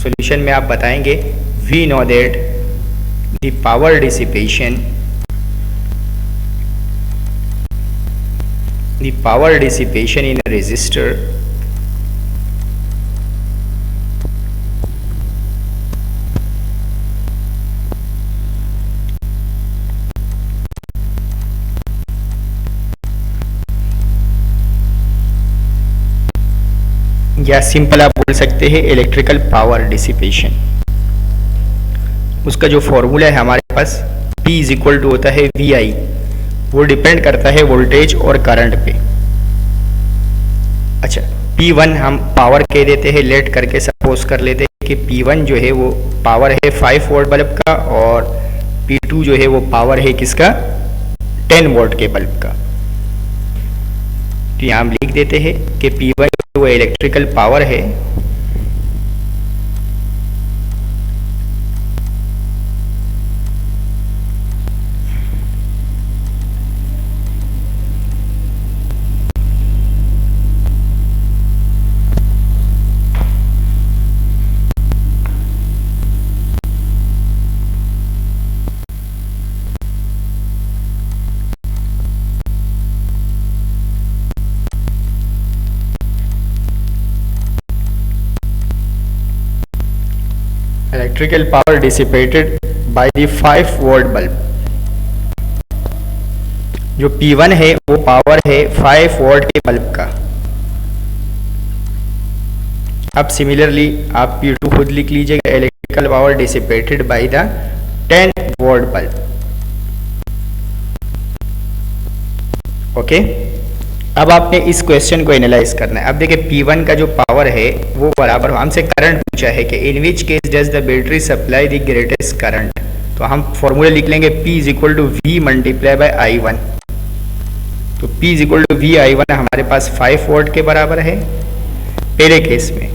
सॉल्यूशन में आप बताएंगे we know that the power dissipation in a resistor या सिंपल आप बोल सकते हैं इलेक्ट्रिकल पावर डिसिपेशन। उसका जो फॉर्मूला है हमारे पास P इज इक्वल टू होता है VI। वो डिपेंड करता है वोल्टेज और करंट पे। अच्छा, P1 हम पावर कह देते हैं, लेट करके सपोज कर लेते हैं कि P1 जो है वो पावर है 5 वोल्ट बल्ब का और P2 जो है वो पावर है किसका, 10 वोल्ट के बल्ब का। तो यहाँ हम लिख देते हैं कि P1 वो इलेक्ट्रिकल पावर है electrical power dissipated by the 5 volt bulb. जो P1 है वो पावर है 5 वोल्ट के बल्ब का। अब सिमिलरली आप P2 खुद लिख लीजिएगा, electrical power dissipated by the 10 volt bulb. Okay, अब आपने इस क्वेश्चन को एनालाइज करना है। अब देखिए P1 का जो पावर है वो बराबर, हमसे करंट पूछा है कि in which case does the battery supply the greatest current. तो हम फॉर्मूला लिख लेंगे P is equal to V multiply by I1। तो P is equal to V I1 हमारे पास 5 वोल्ट के बराबर है पहले केस में।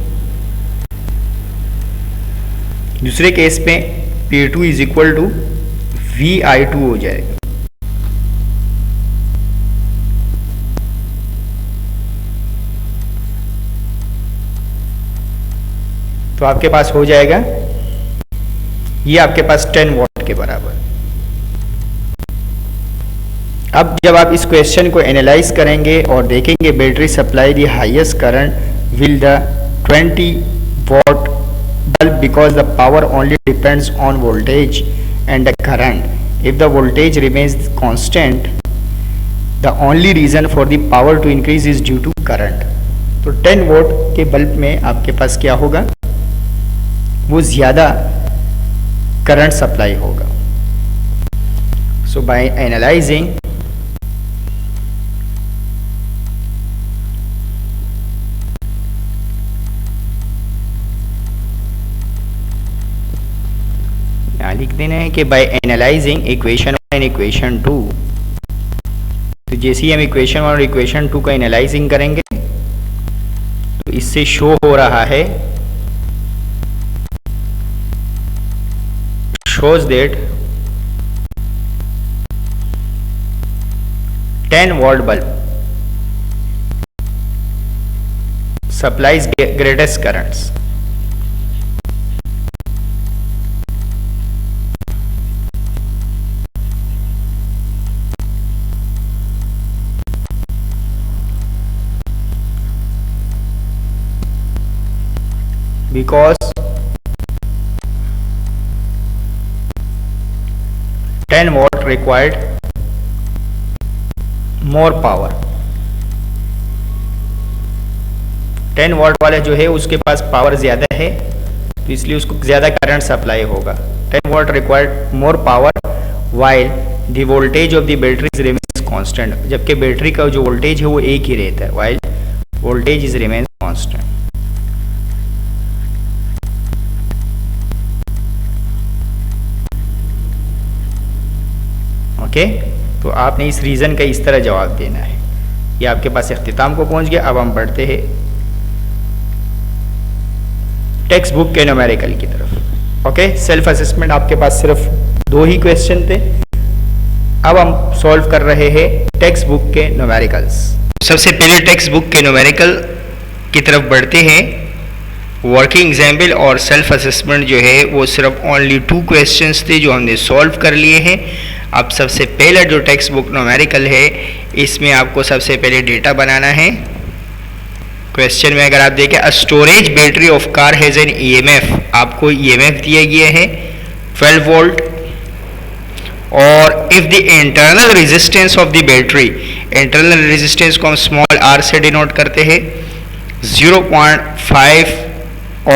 दूसरे केस में P2 is equal to V I2 हो जाएगा। तो आपके पास हो जाएगा ये आपके पास 10 वोल्ट के बराबर। अब जब आप इस क्वेश्चन को एनालाइज करेंगे और देखेंगे battery supply the highest current will the 20 volt bulb because the power only depends on voltage and the current. If the voltage remains constant the only reason for the power to increase is due to current. तो 10 वोल्ट के बल्ब में आपके पास क्या होगा, वो ज्यादा करंट सप्लाई होगा। सो बाय एनालाइजिंग देना है कि by analysing equation 1 and equation 2, तो जैसे ही हम इक्वेशन 1 और इक्वेशन 2 का एनालाइजिंग करेंगे तो इससे शो हो रहा है, shows that 10 volt bulb supplies greatest currents. Because 10 watt required more power. 10 what वाला जो है उसके पास पावर ज़्यादा है, तो इसलिए उसको ज़्यादा करंट सप्लाई होगा. 10 what required more power while the voltage of the battery remains constant, जबकि बैटरी का जो वोल्टेज है वो एक ही रहता है, while voltage is remains constant. Okay, तो आपने इस रीज़न का इस तरह जवाब देना है. ये आपके पास इख्तिताम को पहुंच गया. अब हम बढ़ते हैं टेक्स्ट बुक के न्यूमेरिकल की तरफ. ओके, सेल्फ असेसमेंट आपके पास सिर्फ 2 ही क्वेश्चन थे. अब हम सॉल्व कर रहे हैं टेक्स्ट बुक के न्यूमेरिकल्स. सबसे पहले टेक्स्ट बुक के न्यूमेरिकल की तरफ बढ़ते हैं. वर्किंग एग्जाम्पल और सेल्फ असेसमेंट जो है वो सिर्फ ओनली 2 क्वेश्चंस थे जो हमने सॉल्व कर लिए हैं. अब सबसे पहला जो टेक्स्ट बुक न्यूमेरिकल है इसमें आपको सबसे पहले डेटा बनाना है. क्वेश्चन में अगर आप देखें, a storage battery of car has an EMF, आपको ईएमएफ दिया गया है 12 वोल्ट, और if the internal resistance of the battery, internal resistance को हम स्मॉल आर से डिनोट करते हैं 0.5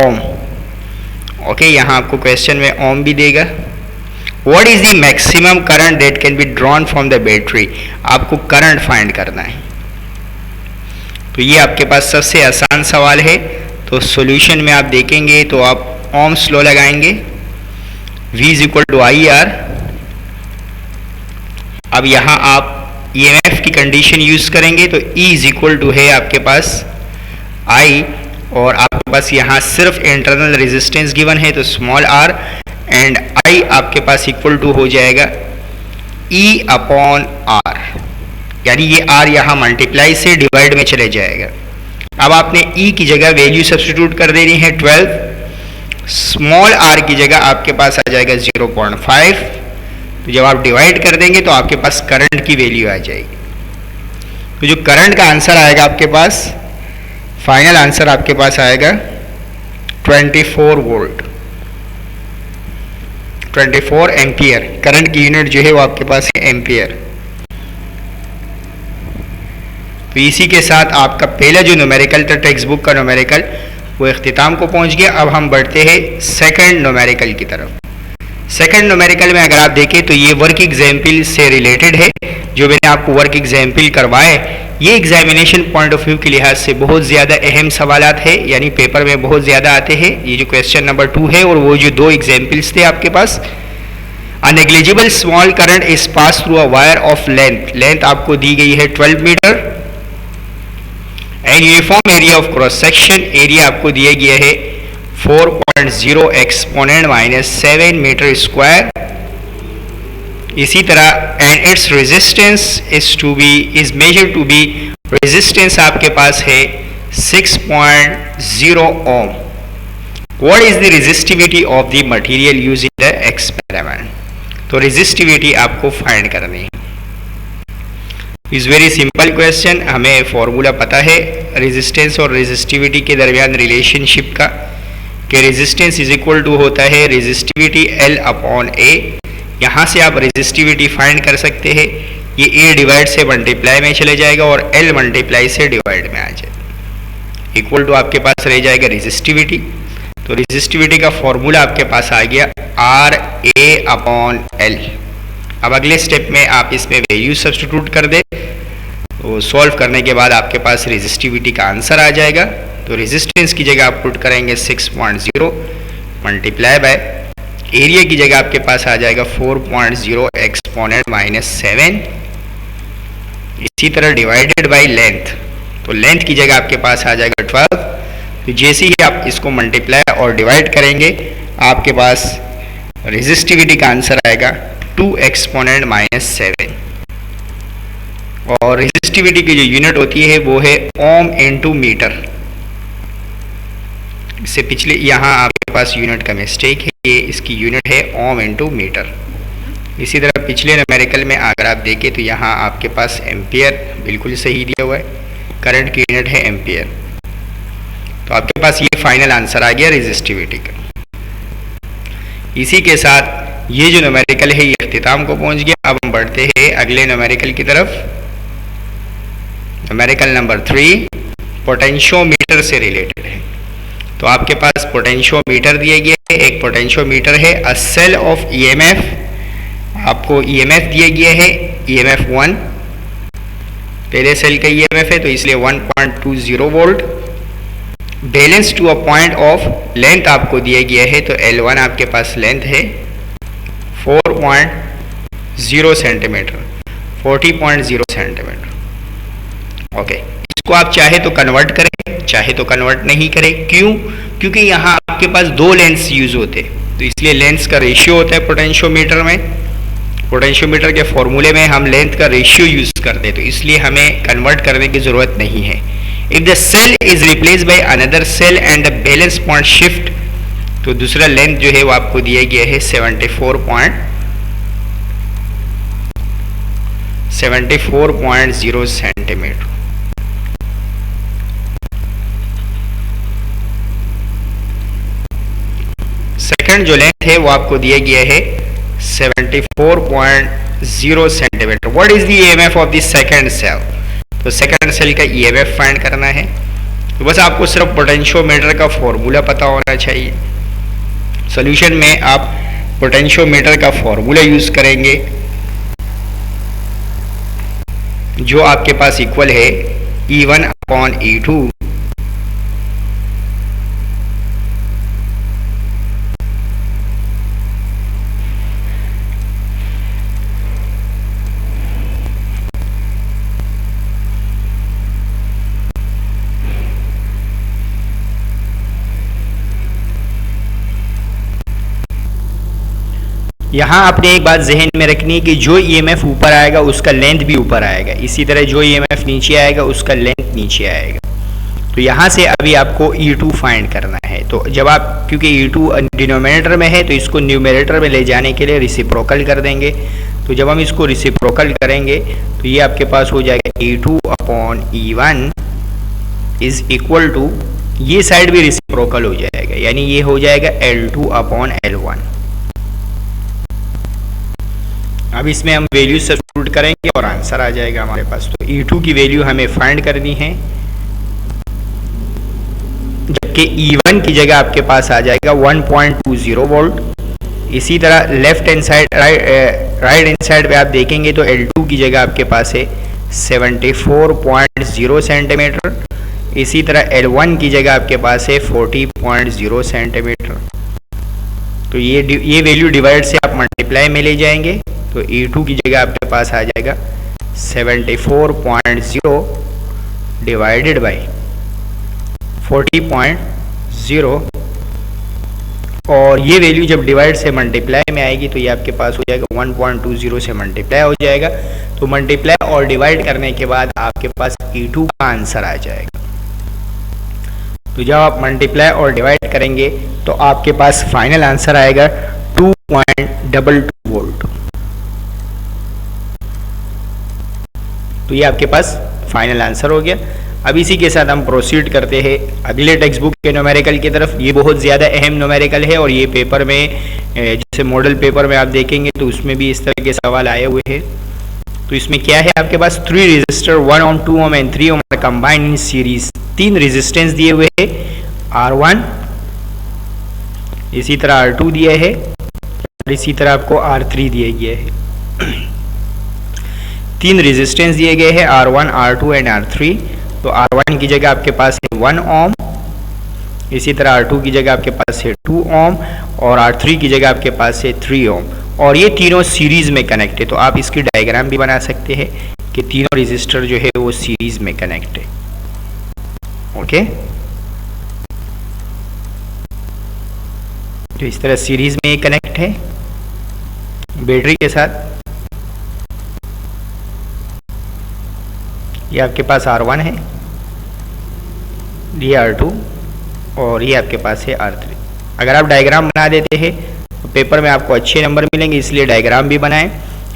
ओम. ओके, यहाँ आपको क्वेश्चन में ओम भी देगा. What is the maximum current that can be drawn from the battery, आपको करंट फाइंड करना है. तो ये आपके पास सबसे आसान सवाल है. तो सॉल्यूशन में आप देखेंगे तो आप ओम्स लॉ लगाएंगे, V is equal to I R. अब यहाँ आप EMF की कंडीशन यूज करेंगे तो E इज इक्वल टू है आपके पास I, और आपके पास यहाँ सिर्फ इंटरनल रेजिस्टेंस गिवन है तो स्मॉल r, एंड I आपके पास इक्वल टू हो जाएगा E अपॉन R, यानी ये R यहाँ मल्टीप्लाई से डिवाइड में चले जाएगा. अब आपने E की जगह वैल्यू सब्स्टिट्यूट कर देनी है 12, स्मॉल r की जगह आपके पास आ जाएगा 0.5. तो जब आप डिवाइड कर देंगे तो आपके पास करंट की वैल्यू आ जाएगी. तो जो करंट का आंसर आएगा आपके पास, फाइनल आंसर आपके पास आएगा 24 वोल्ट, 24 एम्पियर. करंट की यूनिट जो है वो आपके पास है एम्पियर. तो इसी के साथ आपका पहला जो न्यूमेरिकल था टेक्स्ट बुक का न्यूमेरिकल वो इख्तिताम को पहुंच गया. अब हम बढ़ते हैं सेकंड न्यूमेरिकल की तरफ. सेकंड न्यूमेरिकल में अगर आप देखें तो ये वर्क एग्जाम्पल से रिलेटेड है. जो मैंने आपको वर्क एग्जाम्पल करवाए ये एग्जामिनेशन पॉइंट ऑफ व्यू के लिहाज से बहुत ज़्यादा अहम सवालात है, यानी पेपर में बहुत ज़्यादा आते हैं. ये जो क्वेश्चन नंबर 2 है और वो जो 2 एग्जाम्पल्स थे आपके पास. A negligible small current is pass through a wire of length आपको दी गई है 12 metre, and uniform area of cross section, area आपको दिया गया है 4.0 एक्सपोनेंट -7 मीटर स्क्वायर. इसी तरह and its resistance is measure to be, resistance आपके पास है 6.0 ohm. What is the resistivity of the material used in the experiment, तो रेजिस्टिविटी आपको फाइंड करनी है. Is very simple question. हमें फॉर्मूला पता है रेजिस्टेंस और रेजिस्टिविटी के दरमियान रिलेशनशिप का, कि रेजिस्टेंस इज इक्वल टू होता है रेजिस्टिविटी L अपॉन A. यहाँ से आप रेजिस्टिविटी फाइंड कर सकते हैं. ये A डिवाइड से मल्टीप्लाई में चले जाएगा और L मल्टीप्लाई से डिवाइड में आ जाएगा. इक्वल टू आपके पास रह जाएगा रेजिस्टिविटी. तो रेजिस्टिविटी का फॉर्मूला आपके पास आ गया RA अपॉन L. अब अगले स्टेप में आप इसमें वैल्यू सब्स्टिट्यूट कर दे तो सॉल्व करने के बाद आपके पास रेजिस्टिविटी का आंसर आ जाएगा. तो रेजिस्टेंस की जगह आप पुट करेंगे 6.0 मल्टीप्लाई बाय एरिया की जगह आपके पास आ जाएगा 4.0 एक्सपोनेंट -7। इसी तरह डिवाइडेड बाय लेंथ, तो लेंथ की जगह आपके पास आ जाएगा 12। तो जैसे ही आप इसको मल्टीप्लाई और डिवाइड करेंगे आपके पास रेजिस्टिविटी का आंसर आएगा 2 एक्सपोनेंट -7। और रेजिस्टिविटी की जो यूनिट होती है वो है ओम इनटू मीटर। इससे पिछले यहाँ आपके पास यूनिट का मिस्टेक है, ये इसकी यूनिट है ओम इनटू मीटर। इसी तरह पिछले न्यूमेरिकल में अगर आप देखें तो यहाँ आपके पास एम्पियर बिल्कुल सही दिया हुआ है, करंट की यूनिट है एम्पियर। तो आपके पास ये फाइनल आंसर आ गया रेजिस्टिविटी का। इसी के साथ ये जो न्यूमेरिकल है ये इख्तिताम को पहुँच गया। अब हम बढ़ते हैं अगले न्यूमेरिकल की तरफ। न्यूमेरिकल नंबर 3 पोटेंशियोमीटर से रिलेटेड है। तो आपके पास पोटेंशियोमीटर दिया गया है, एक पोटेंशियोमीटर है, अ सेल ऑफ ईएमएफ, आपको ईएमएफ दिया गया है ईएमएफ 1, पहले सेल का ईएमएफ है तो इसलिए 1.20 volt, balance to a point of length आपको दिया गया है तो L1 आपके पास लेंथ है 4.0 सेंटीमीटर, 40.0 सेंटीमीटर। ओके, इसको आप चाहे तो कन्वर्ट करें, चाहे तो कन्वर्ट नहीं करें। क्यों? क्योंकि यहाँ आपके पास दो लेंस यूज होते हैं, तो इसलिए लेंस का रेशियो होता है पोटेंशियोमीटर में। पोटेंशियोमीटर के फॉर्मूले में हम लेंथ का रेशियो यूज करते हैं, तो इसलिए हमें कन्वर्ट करने की जरूरत नहीं है। If the cell is replace by another cell and the balance point shift, तो दूसरा लेंथ जो है वो आपको दिया गया है 74.0 सेंटीमीटर। सेकंड जो लेंथ है वो आपको दिया गया है 74.0 centimetre. What is the EMF of the second cell? तो सेकंड सेल का ईएमएफ फाइंड करना है। तो बस आपको सिर्फ पोटेंशियोमीटर का फॉर्मूला पता होना चाहिए। सॉल्यूशन में आप पोटेंशियोमीटर का फॉर्मूला यूज करेंगे जो आपके पास इक्वल है E1/E2 यहाँ आपने एक बात जहन में रखनी है कि जो ईएमएफ ऊपर आएगा उसका लेंथ भी ऊपर आएगा, इसी तरह जो ईएमएफ नीचे आएगा उसका लेंथ नीचे आएगा। तो यहाँ से अभी आपको E2 फाइंड करना है। तो जब आप, क्योंकि E2 डिनोमिनेटर में है तो इसको न्यूमरेटर में ले जाने के लिए रिसिप्रोकल कर देंगे। तो जब हम इसको रिसिप्रोकल करेंगे तो ये आपके पास हो जाएगा E2/E1 इज इक्वल टू, ये साइड भी रिसिप्रोकल हो जाएगा, यानी ये हो जाएगा L2/L1। अब इसमें हम वैल्यू सब्स्टिट्यूट करेंगे और आंसर आ जाएगा हमारे पास। तो E2 की वैल्यू हमें फाइंड करनी है, जबकि E1 की जगह आपके पास आ जाएगा 1.20 वोल्ट। इसी तरह left hand side, right hand side पे आप देखेंगे तो L2 की जगह आपके पास है 74.0 सेंटीमीटर। इसी तरह L1 की जगह आपके पास है 40.0 सेंटीमीटर। तो ये वैल्यू डिवाइड से आप मल्टीप्लाई में ले जाएंगे तो E2 की जगह आपके पास आ जाएगा 74.0 डिवाइडेड बाई 40.0, और ये वैल्यू जब डिवाइड से मल्टीप्लाई में आएगी तो ये आपके पास हो जाएगा 1.20 से मल्टीप्लाई हो जाएगा। तो मल्टीप्लाई और डिवाइड करने के बाद आपके पास E2 का आंसर आ जाएगा। तो जब आप मल्टीप्लाई और डिवाइड करेंगे तो आपके पास फाइनल आंसर आएगा 2.22 वोल्ट। तो ये आपके पास फाइनल आंसर हो गया। अब इसी के साथ हम प्रोसीड करते हैं अगले टेक्स्ट बुक के न्यूमेरिकल की तरफ। ये बहुत ज़्यादा अहम न्यूमेरिकल है और ये पेपर में, जैसे मॉडल पेपर में आप देखेंगे तो उसमें भी इस तरह के सवाल आए हुए हैं। तो इसमें क्या है, आपके पास 3 resistor 1 ohm 2 ohm and 3 ohm combined in series, 3 resistance दिए हुए हैं, R1, इसी तरह R2 दिया है और इसी तरह आपको R3 दिया गया है। 3 रेजिस्टेंस दिए गए हैं R1, R2 एंड R3। तो R1 की जगह आपके पास है 1 ohm, इसी तरह R2 की जगह आपके पास है 2 ओम और R3 की जगह आपके पास है 3 ओम, और ये तीनों सीरीज में कनेक्ट है। तो आप इसकी डायग्राम भी बना सकते हैं कि तीनों रेजिस्टर जो है वो सीरीज में कनेक्ट है। ओके, तो इस तरह सीरीज में ये कनेक्ट है बैटरी के साथ। ये आपके पास R1 है, ये R2 और ये आपके पास है R3। अगर आप डायग्राम बना देते हैं तो पेपर में आपको अच्छे नंबर मिलेंगे, इसलिए डायग्राम भी बनाएं।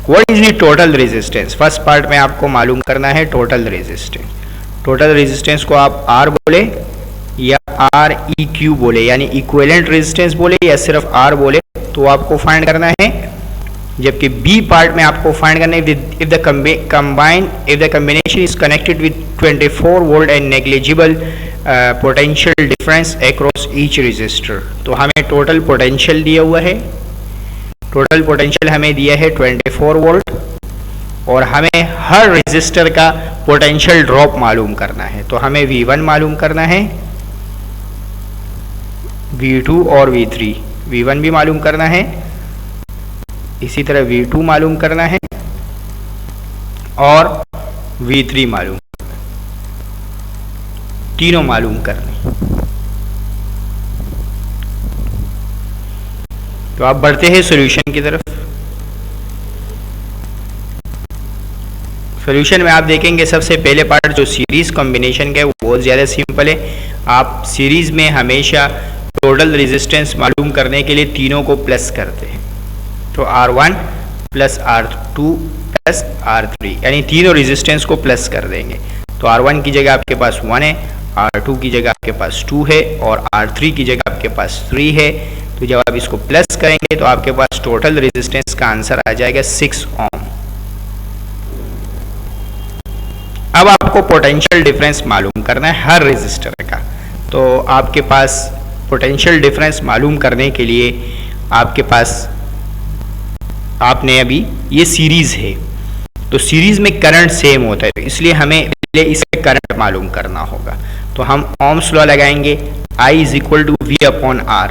What is the total resistance? First part में आपको मालूम करना है टोटल रेजिस्टेंस। टोटल रेजिस्टेंस को आप R बोले या REQ बोले, यानी इक्विवेलेंट रेजिस्टेंस बोले या सिर्फ R बोले, तो आपको फाइंड करना है। जबकि बी पार्ट में आपको फाइंड करना है if the combination is connected with 24 volt and negligible potential difference across each resistor. तो हमें टोटल पोटेंशियल दिया हुआ है, टोटल पोटेंशियल हमें दिया है 24 वोल्ट, और हमें हर रेजिस्टर का पोटेंशियल ड्रॉप मालूम करना है। तो हमें V1 मालूम करना है, V2 और V3, V1 भी मालूम करना है, इसी तरह V2 मालूम करना है और V3 मालूम, तीनों मालूम करने। तो आप बढ़ते हैं सॉल्यूशन की तरफ। सॉल्यूशन में आप देखेंगे सबसे पहले पार्ट जो सीरीज कॉम्बिनेशन का है वो बहुत ज़्यादा सिंपल है। आप सीरीज में हमेशा टोटल रेजिस्टेंस मालूम करने के लिए तीनों को प्लस करते हैं। तो R1 plus R2 plus R3, यानी तीनों रेजिस्टेंस को प्लस कर देंगे। तो R1 की जगह आपके पास 1 है, R2 की जगह आपके पास 2 है और R3 की जगह आपके पास 3 है। तो जब आप इसको प्लस करेंगे तो आपके पास टोटल रेजिस्टेंस का आंसर आ जाएगा 6 ओम। अब आपको पोटेंशियल डिफरेंस मालूम करना है हर रेजिस्टर का। तो आपके पास पोटेंशियल डिफरेंस मालूम करने के लिए आपके पास, आपने अभी ये सीरीज है तो सीरीज में करंट सेम होता है, इसलिए हमें इसे करंट मालूम करना होगा। तो हम ओम्स लॉ लगाएंगे, I is equal to V upon R।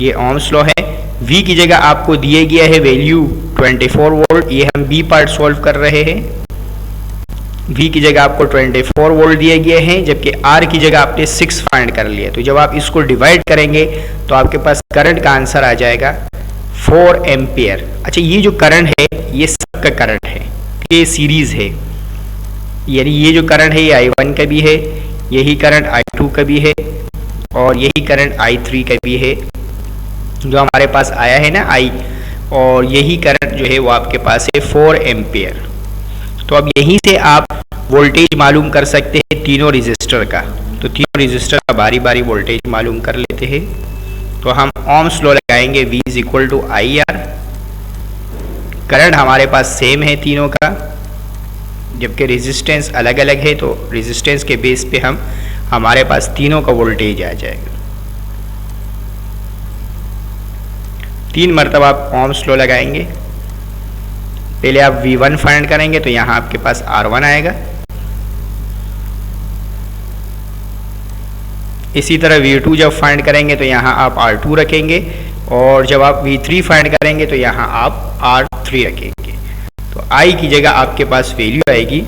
ये ओम्स लॉ है। V की जगह आपको दिए गया है वैल्यू 24 वोल्ट, ये हम B पार्ट सॉल्व कर रहे हैं। V की जगह आपको 24 वोल्ट दिए गए हैं, जबकि R की जगह आपने 6 फाइंड कर लिया। तो जब आप इसको डिवाइड करेंगे तो आपके पास करंट का आंसर आ जाएगा 4 एम्पियर। अच्छा, ये जो करंट है ये सबका करंट है, ये सीरीज है, यानी ये जो करंट है ये I1 का भी है, यही करंट I2 का भी है और यही करंट I3 का भी है जो हमारे पास आया है ना I, और यही करंट जो है वो आपके पास है 4 एम्पियर। तो अब यहीं से आप वोल्टेज मालूम कर सकते हैं तीनों रेजिस्टर का। तो तीनों रेजिस्टर का बारी बारी वोल्टेज मालूम कर लेते हैं। तो हम ओम्स लॉ लगाएंगे, V is equal to IR। Current हमारे पास सेम है तीनों का, जबकि रेजिस्टेंस अलग अलग है, तो रेजिस्टेंस के बेस पे हमारे पास तीनों का वोल्टेज आ जाएगा। 3 मरतबा आप ओम्स लॉ लगाएंगे। पहले आप V1 फाइंड करेंगे तो यहाँ आपके पास R1 आएगा, इसी तरह V2 जब फाइंड करेंगे तो यहाँ आप R2 रखेंगे, और जब आप V3 फाइंड करेंगे तो यहाँ आप R3 रखेंगे। तो I की जगह आपके पास वैल्यू आएगी,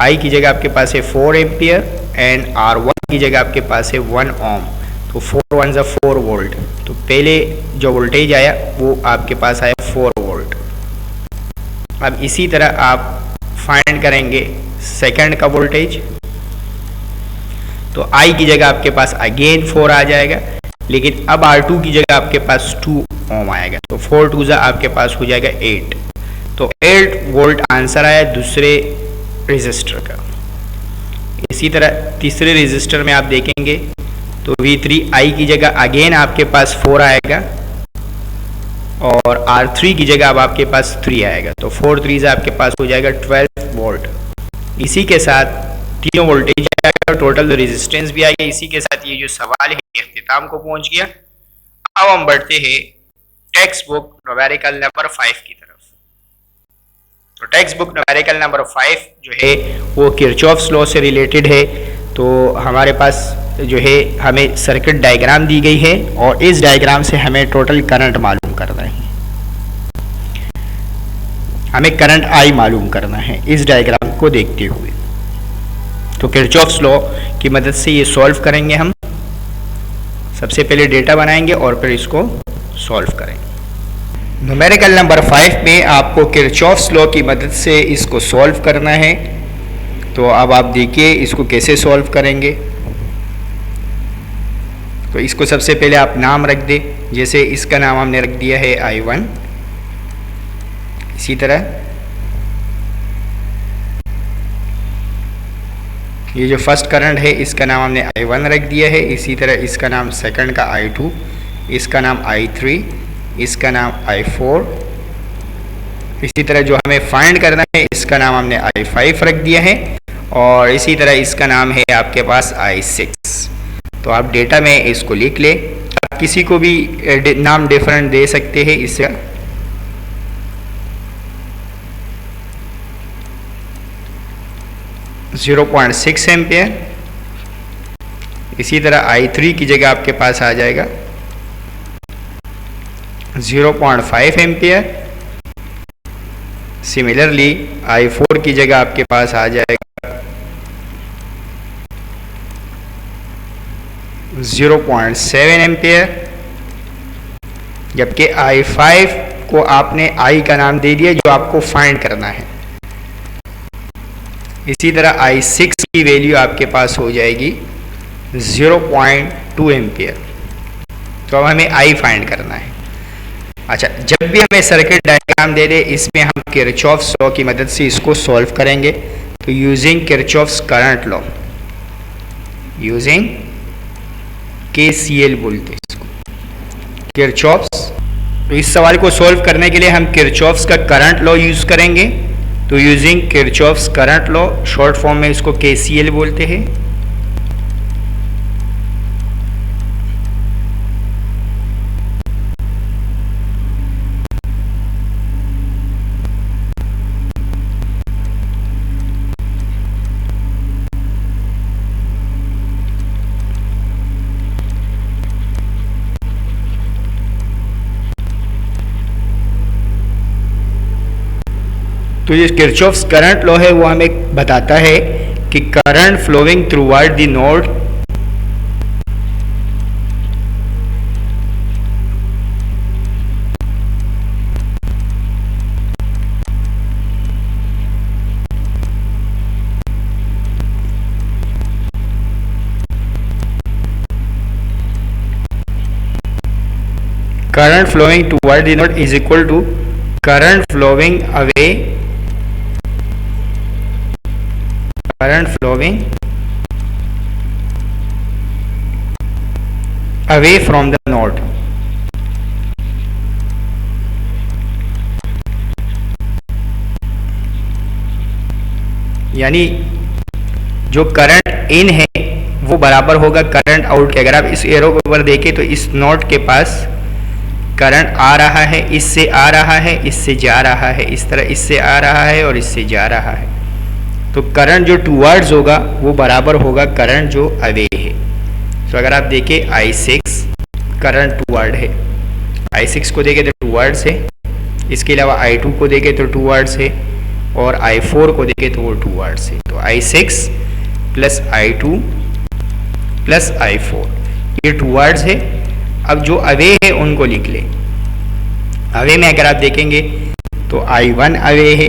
I की जगह आपके पास है 4 एम्पियर एंड R1 की जगह आपके पास है 1 ओम। तो 4 1 4 वोल्ट। तो पहले जो वोल्टेज आया वो आपके पास आया 4 वोल्ट। अब इसी तरह आप फाइंड करेंगे सेकंड का वोल्टेज। तो I की जगह आपके पास अगेन 4 आ जाएगा, लेकिन अब R2 की जगह आपके पास 2 ओम आएगा। तो 4 2 आपके पास हो जाएगा 8। तो 8 वोल्ट आंसर आया दूसरे रेजिस्टर का। इसी तरह तीसरे रेजिस्टर में आप देखेंगे तो V3 I की जगह अगेन आपके पास 4 आएगा और R3 की जगह अब आपके पास 3 आएगा। तो 4 3 आपके पास हो जाएगा 12 वोल्ट। इसी के साथ तीनों वोल्टेज आएगा, टोटल रेजिस्टेंस भी आएगा। इसी के साथ ये जो सवाल है इख्तिताम को पहुंच गया। अब हम बढ़ते हैं टेक्स्ट बुक न्यूमेरिकल नंबर 5 की तरफ। तो टेक्स्ट बुक न्यूमेरिकल नंबर 5 जो है वो किरचॉफ्स लॉ से रिलेटेड है। तो हमारे पास जो है हमें सर्किट डायग्राम दी गई है और इस डायग्राम से हमें टोटल करंट मालूम करना है, हमें करंट आई मालूम करना है इस डायग्राम को देखते हुए। तो किरचॉफ्स लॉ की मदद से ये सॉल्व करेंगे हम। सबसे पहले डेटा बनाएंगे और फिर इसको सॉल्व करेंगे। न्यूमेरिकल नंबर 5 में आपको किरचॉफ्स लॉ की मदद से इसको सॉल्व करना है। तो अब आप देखिए इसको कैसे सॉल्व करेंगे। तो इसको सबसे पहले आप नाम रख दें, जैसे इसका नाम हमने रख दिया है I1। इसी तरह ये जो फर्स्ट करंट है इसका नाम हमने I1 रख दिया है। इसी तरह इसका नाम सेकंड का I2, इसका नाम I3, इसका नाम I4। इसी तरह जो हमें फाइंड करना है इसका नाम हमने I5 रख दिया है और इसी तरह इसका नाम है आपके पास I6। तो आप डेटा में इसको लिख ले। आप किसी को भी नाम डिफरेंट दे सकते हैं इससे। .6 एम्पियर। इसी तरह I3 की जगह आपके पास आ जाएगा 0.5 एम्पियर। सिमिलरली I4 की जगह आपके पास आ जाएगा 0.7 एम्पियर। जबकि I5 को आपने I का नाम दे दिया जो आपको फाइंड करना है। इसी तरह I6 की वैल्यू आपके पास हो जाएगी 0.2 एम्पियर। तो अब हमें I फाइंड करना है। अच्छा, जब भी हमें सर्किट डायग्राम दे दे इसमें हम किरचॉफ्स लॉ की मदद से इसको सॉल्व करेंगे। तो using Kirchhoff's current law, using KCL बोलते हैं इसको, किरचॉफ्स। तो इस सवाल को सॉल्व करने के लिए हम किरचॉफ्स का करंट लॉ यूज करेंगे। तो using Kirchhoff's current law, short form में इसको KCL बोलते हैं। तो ये किरचॉफ्स करंट लॉ है वो हमें बताता है कि current flowing throughout the node current flowing toward the node is equal to current flowing away from the node। यानी जो करंट इन है वो बराबर होगा करंट आउट के। अगर आप इस एरो के ऊपर देखें तो इस नोड के पास करंट आ रहा है, इससे आ रहा है, इससे जा रहा है, इस तरह इससे आ रहा है और इससे जा रहा है। तो करंट जो टूवर्ड्स होगा वो बराबर होगा करंट जो अवे है। तो अगर आप देखें I6 करंट टूवर्ड है, I6 को देखें तो टूवर्ड्स है। इसके अलावा I2 को देखें तो टूवर्ड्स है और I4 को देखें तो वो टूवर्ड्स है। तो I6 plus I2 plus I4 ये टूवर्ड्स है। अब जो अवे है उनको लिख ले। अवे में अगर आप देखेंगे तो I1 अवे है,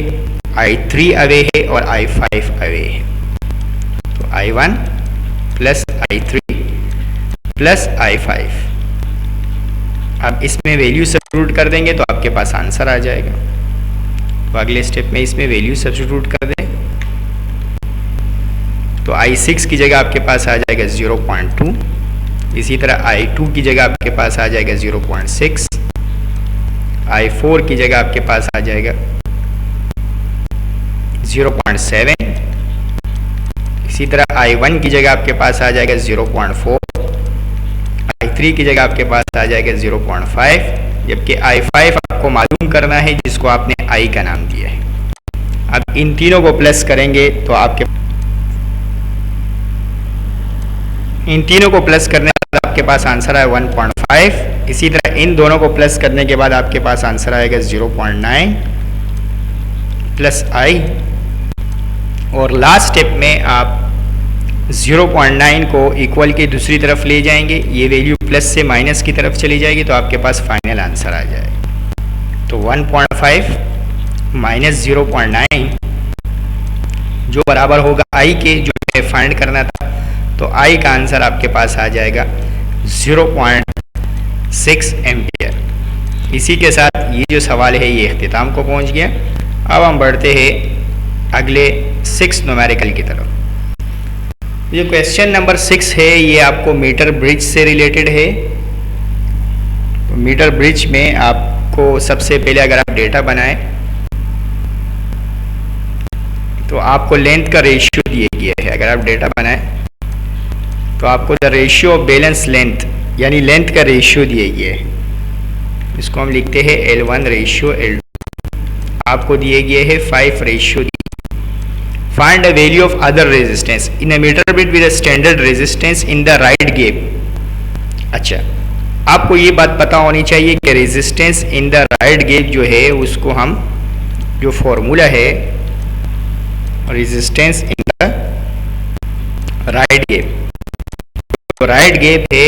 I3 अवे है और I5 अवे है। तो I1 plus I3 plus I5। अब इसमें वैल्यू सब्स्टिट्यूट कर देंगे तो आपके पास आंसर आ जाएगा। तो अगले स्टेप में इसमें वैल्यू सब्स्टिट्यूट कर दें तो I6 की जगह आपके पास आ जाएगा 0.2। इसी तरह I2 की जगह आपके पास आ जाएगा 0.6, I4 की जगह आपके पास आ जाएगा 0.7। इसी तरह I1 की जगह आपके पास आ जाएगा 0.4, I3 की जगह आपके पास आ जाएगा 0.5, जबकि I5 आपको मालूम करना है जिसको आपने I का नाम दिया है। अब इन तीनों को प्लस करेंगे तो आपके इन तीनों को प्लस करने के बाद आपके पास आंसर आया 1.5। इसी तरह इन दोनों को प्लस करने के बाद आपके पास आंसर आएगा 0.9 प्लस आई, और लास्ट स्टेप में आप 0.9 को इक्वल के दूसरी तरफ ले जाएंगे, ये वैल्यू प्लस से माइनस की तरफ चली जाएगी, तो आपके पास फाइनल आंसर आ जाएगा। तो 1.5 माइनस 0.9 जो बराबर होगा आई के, जो हमें फाइंड करना था, तो आई का आंसर आपके पास आ जाएगा 0.6 एम्पियर। इसी के साथ ये जो सवाल है ये इख्तिताम को पहुंच गया। अब हम बढ़ते हैं अगले 6 न्यूमेरिकल की तरफ। जो क्वेश्चन नंबर 6 है ये आपको मीटर ब्रिज से रिलेटेड है। तो मीटर ब्रिज में आपको सबसे पहले अगर आप डेटा बनाएं तो आपको लेंथ का रेशियो दिया गया है। अगर आप डेटा बनाएं तो आपको the ratio of balance length यानी लेंथ का रेशियो दिया गया है। इसको हम लिखते हैं L1 रेशियो L2। आपको दिए गए है 5 ratio. Find the value of other resistance in a metre bridge with a standard resistance in the right gap. अच्छा, आपको ये बात पता होनी चाहिए कि resistance in the right gap जो है उसको हम जो फॉर्मूला है resistance in the right gap, तो राइट गैप है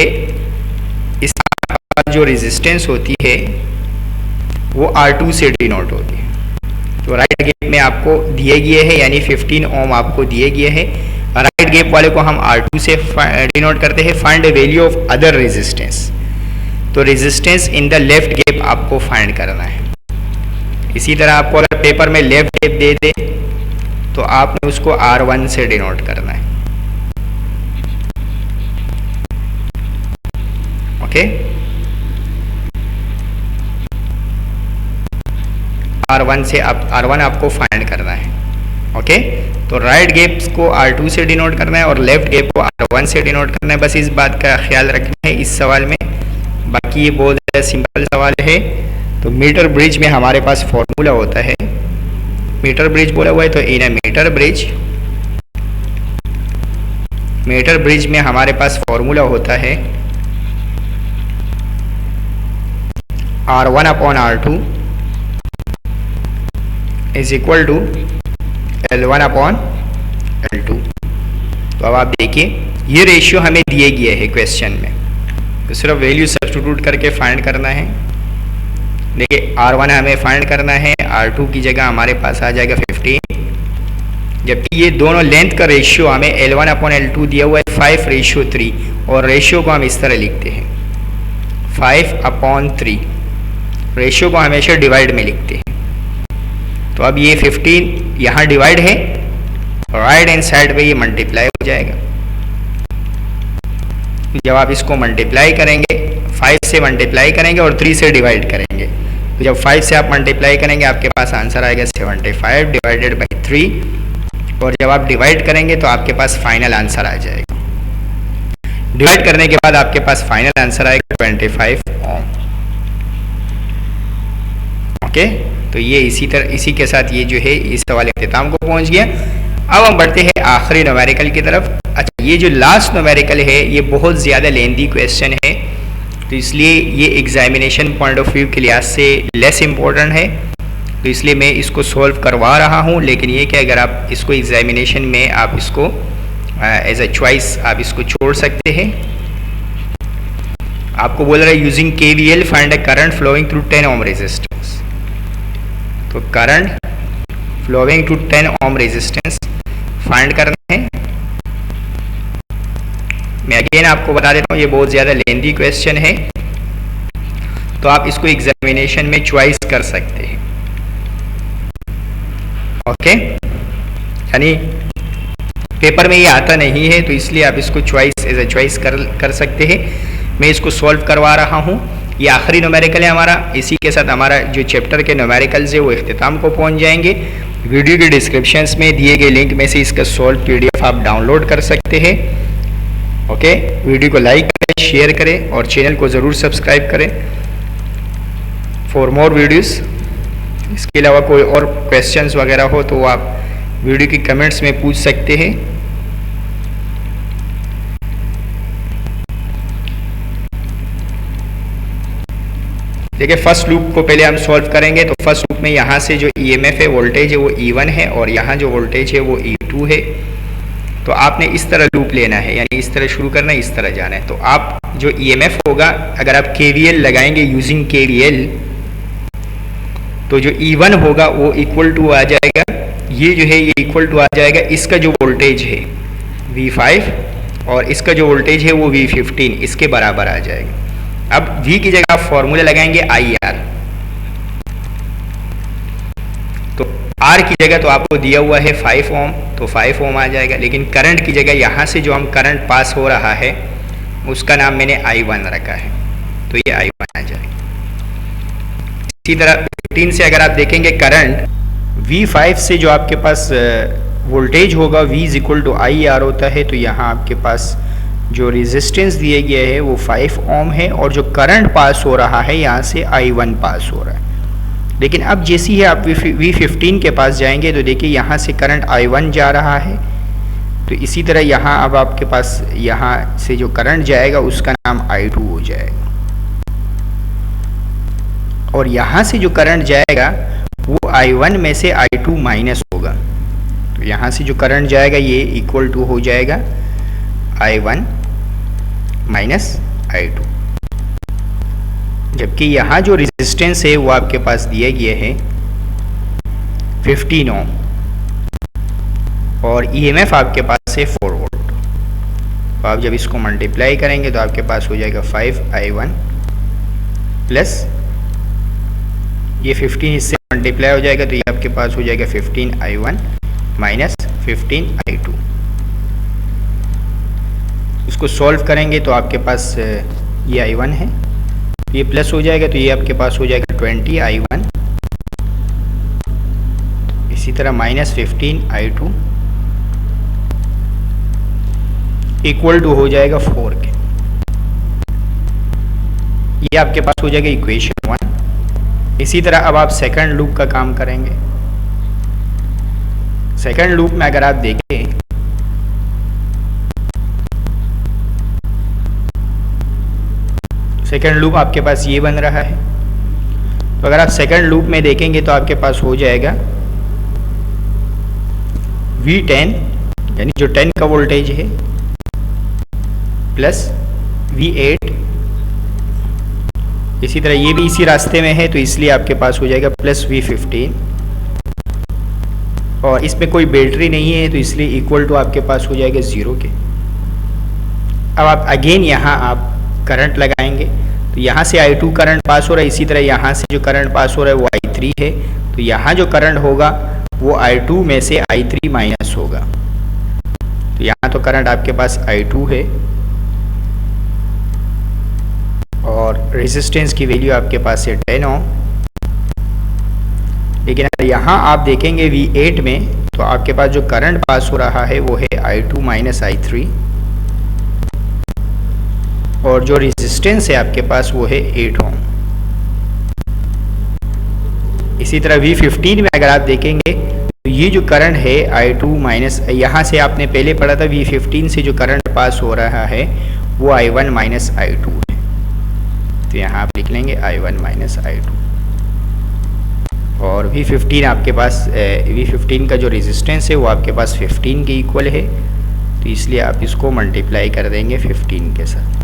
इसका जो रेजिस्टेंस होती है वो R2 से डिनोट होती है। तो राइट गैप में आपको दिए गए हैं यानी 15 ओम आपको दिए गए हैं। राइट गैप वाले को हम R2 से डिनोट करते हैं। Find the value of other resistance, तो resistance in the left gap आपको फाइंड करना है। इसी तरह आपको अगर पेपर में लेफ्ट गैप दे दे तो आपने उसको R1 से डिनोट करना है। ओके, R1 से R1 आपको फाइंड करना है। ओके, तो राइट गैप को R2 से डिनोट करना है और लेफ्ट गैप को R1 से डिनोट करना है। बस इस बात का ख्याल रखना है इस सवाल में। बाकी ये बहुत सिंपल सवाल है। तो मीटर ब्रिज में हमारे पास फॉर्मूला होता है, मीटर ब्रिज बोला हुआ है तो इन मीटर ब्रिज में हमारे पास फॉर्मूला होता है R1 upon R2 is equal to L1 upon L2। तो अब आप देखिए ये रेशियो हमें दिए गए है क्वेश्चन में, तो सिर्फ वैल्यू सब्स्टिट्यूट करके फाइंड करना है। देखिए R1 हमें फाइंड करना है, R2 की जगह हमारे पास आ जाएगा 15, जबकि ये दोनों लेंथ का रेशियो हमें L1 अपॉन L2 दिया हुआ है 5:3, और रेशियो को हम इस तरह लिखते हैं 5/3। रेशियो को हमेशा डिवाइड में लिखते हैं। तो अब ये 15 यहाँ डिवाइड है, राइट हैंड साइड पे ये मल्टीप्लाई हो जाएगा। जब आप इसको मल्टीप्लाई करेंगे 5 से मल्टीप्लाई करेंगे और 3 से डिवाइड करेंगे, तो जब 5 से आप मल्टीप्लाई करेंगे आपके पास आंसर आएगा 75 डिवाइडेड बाई 3, और जब आप डिवाइड करेंगे तो आपके पास फाइनल आंसर आ जाएगा। डिवाइड करने के बाद आपके पास फाइनल आंसर आएगा 25 ओम। ओके, तो ये इसी के साथ ये जो है इस सवाल इख्तिताम को पहुंच गया। अब हम बढ़ते हैं आखिरी न्यूमेरिकल की तरफ। अच्छा, ये जो लास्ट न्यूमेरिकल है ये बहुत ज़्यादा लेंथी क्वेश्चन है, तो इसलिए ये एग्जामिनेशन पॉइंट ऑफ व्यू के लिहाज से लेस इम्पोर्टेंट है, तो इसलिए मैं इसको सॉल्व करवा रहा हूँ। लेकिन ये कि अगर आप इसको एग्जामिनेशन में आप इसको एज अ चॉइस आप इसको छोड़ सकते हैं। आपको बोल रहा है using KVL find a current flowing through 10 ohm resistance. तो current flowing to 10 ohm resistance find करना है। मैं अगेन आपको बता देता हूँ ये बहुत ज़्यादा लेंथी क्वेश्चन है, तो आप इसको एग्जामिनेशन में चॉइस कर सकते हैं। ओके, यानी पेपर में ये आता नहीं है तो इसलिए आप इसको चॉइस एज अ चॉइस कर सकते हैं। मैं इसको सॉल्व करवा रहा हूँ। ये आखिरी न्यूमेरिकल है हमारा। इसी के साथ हमारा जो चैप्टर के न्यूमेरिकल्स है वो इख्तिताम को पहुंच जाएंगे। वीडियो के डिस्क्रिप्शंस में दिए गए लिंक में से इसका सॉल्व PDF आप डाउनलोड कर सकते हैं। ओके, वीडियो को लाइक करें, शेयर करें और चैनल को ज़रूर सब्सक्राइब करें फॉर मोर वीडियोस। इसके अलावा कोई और क्वेश्चंस वगैरह हो तो आप वीडियो की कमेंट्स में पूछ सकते हैं। देखिए फर्स्ट लूप को पहले हम सॉल्व करेंगे। तो फर्स्ट लूप में यहाँ से जो ईएमएफ है, वोल्टेज है, वो E1 है और यहाँ जो वोल्टेज है वो E2 है। तो आपने इस तरह लूप लेना है, यानी इस तरह शुरू करना है, इस तरह जाना है। तो आप जो ईएमएफ होगा, अगर आप KVL लगाएंगे यूजिंग KVL, तो जो E1 होगा वो इक्वल टू आ जाएगा, ये जो है ये इक्वल टू आ जाएगा इसका जो वोल्टेज है V5 और इसका जो वोल्टेज है वो V15, इसके बराबर आ जाएगा। अब V की जगह आप फॉर्मूला लगाएंगे IR। तो R की जगह तो आपको दिया हुआ है 5 ओम, तो 5 ओम आ जाएगा। लेकिन करंट की जगह यहाँ से जो हम करंट पास हो रहा है उसका नाम मैंने I1 रखा है, तो ये I1 आ जाएगा। इसी तरह 15 से अगर आप देखेंगे करंट V5 से जो आपके पास वोल्टेज होगा V is equal to IR होता है। तो यहाँ आपके पास जो रेजिस्टेंस दिए गए है वो 5 ओम है और जो करंट पास हो रहा है यहाँ से I1 पास हो रहा है। लेकिन अब जैसी ही आप V15 के पास जाएंगे तो देखिए यहाँ से करंट I1 जा रहा है। तो इसी तरह यहाँ अब आपके पास यहाँ से जो करंट जाएगा उसका नाम I2 हो जाएगा और यहाँ से जो करंट जाएगा वो I1 में से I2 माइनस होगा। तो यहाँ से जो करंट जाएगा ये इक्वल टू हो जाएगा I1 माइनस I2। जबकि यहाँ जो रेजिस्टेंस है वो आपके पास दिया गया है 15 ओम और EMF आपके पास है 4 वोल्ट। तो आप जब इसको मल्टीप्लाई करेंगे तो आपके पास हो जाएगा 5I1 प्लस ये 15 इससे मल्टीप्लाई हो जाएगा तो ये आपके पास हो जाएगा 15I1 माइनस 15I2। इसको सॉल्व करेंगे तो आपके पास ये I1 है, ये प्लस हो जाएगा तो ये आपके पास हो जाएगा 20I1, इसी तरह माइनस 15I2 इक्वल टू हो जाएगा 4 के। ये आपके पास हो जाएगा इक्वेशन 1। इसी तरह अब आप सेकंड लूप का काम करेंगे। सेकंड लूप में अगर आप देखें सेकंड लूप आपके पास ये बन रहा है। तो अगर आप सेकंड लूप में देखेंगे तो आपके पास हो जाएगा V10 यानी जो 10 का वोल्टेज है प्लस V8, इसी तरह ये भी इसी रास्ते में है तो इसलिए आपके पास हो जाएगा प्लस V15 और इसमें कोई बैटरी नहीं है तो इसलिए इक्वल टू आपके पास हो जाएगा 0 के। अब आप अगेन यहाँ आप करंट लगाएंगे तो यहाँ से I2 करंट पास हो रहा है, इसी तरह यहाँ से जो करंट पास हो रहा है वो I3 है। तो यहाँ जो करंट होगा वो I2 में से I3 माइनस होगा। तो यहाँ तो करंट आपके पास I2 है और रेजिस्टेंस की वैल्यू आपके पास है 10 ओम। लेकिन अगर यहाँ आप देखेंगे V8 में तो आपके पास जो करंट पास हो रहा है वो है I2 माइनस I3 और जो रेजिस्टेंस है आपके पास वो है 8 ओम। इसी तरह V15 में अगर आप देखेंगे तो ये जो करंट है I2 माइनस, यहाँ से आपने पहले पढ़ा था V15 से जो करंट पास हो रहा है वो I1 माइनस I2 है। तो यहाँ आप लिख लेंगे I1 माइनस I2 और V15 आपके पास V15 का जो रेजिस्टेंस है वो आपके पास 15 के इक्वल है। तो इसलिए आप इसको मल्टीप्लाई कर देंगे 15 के साथ।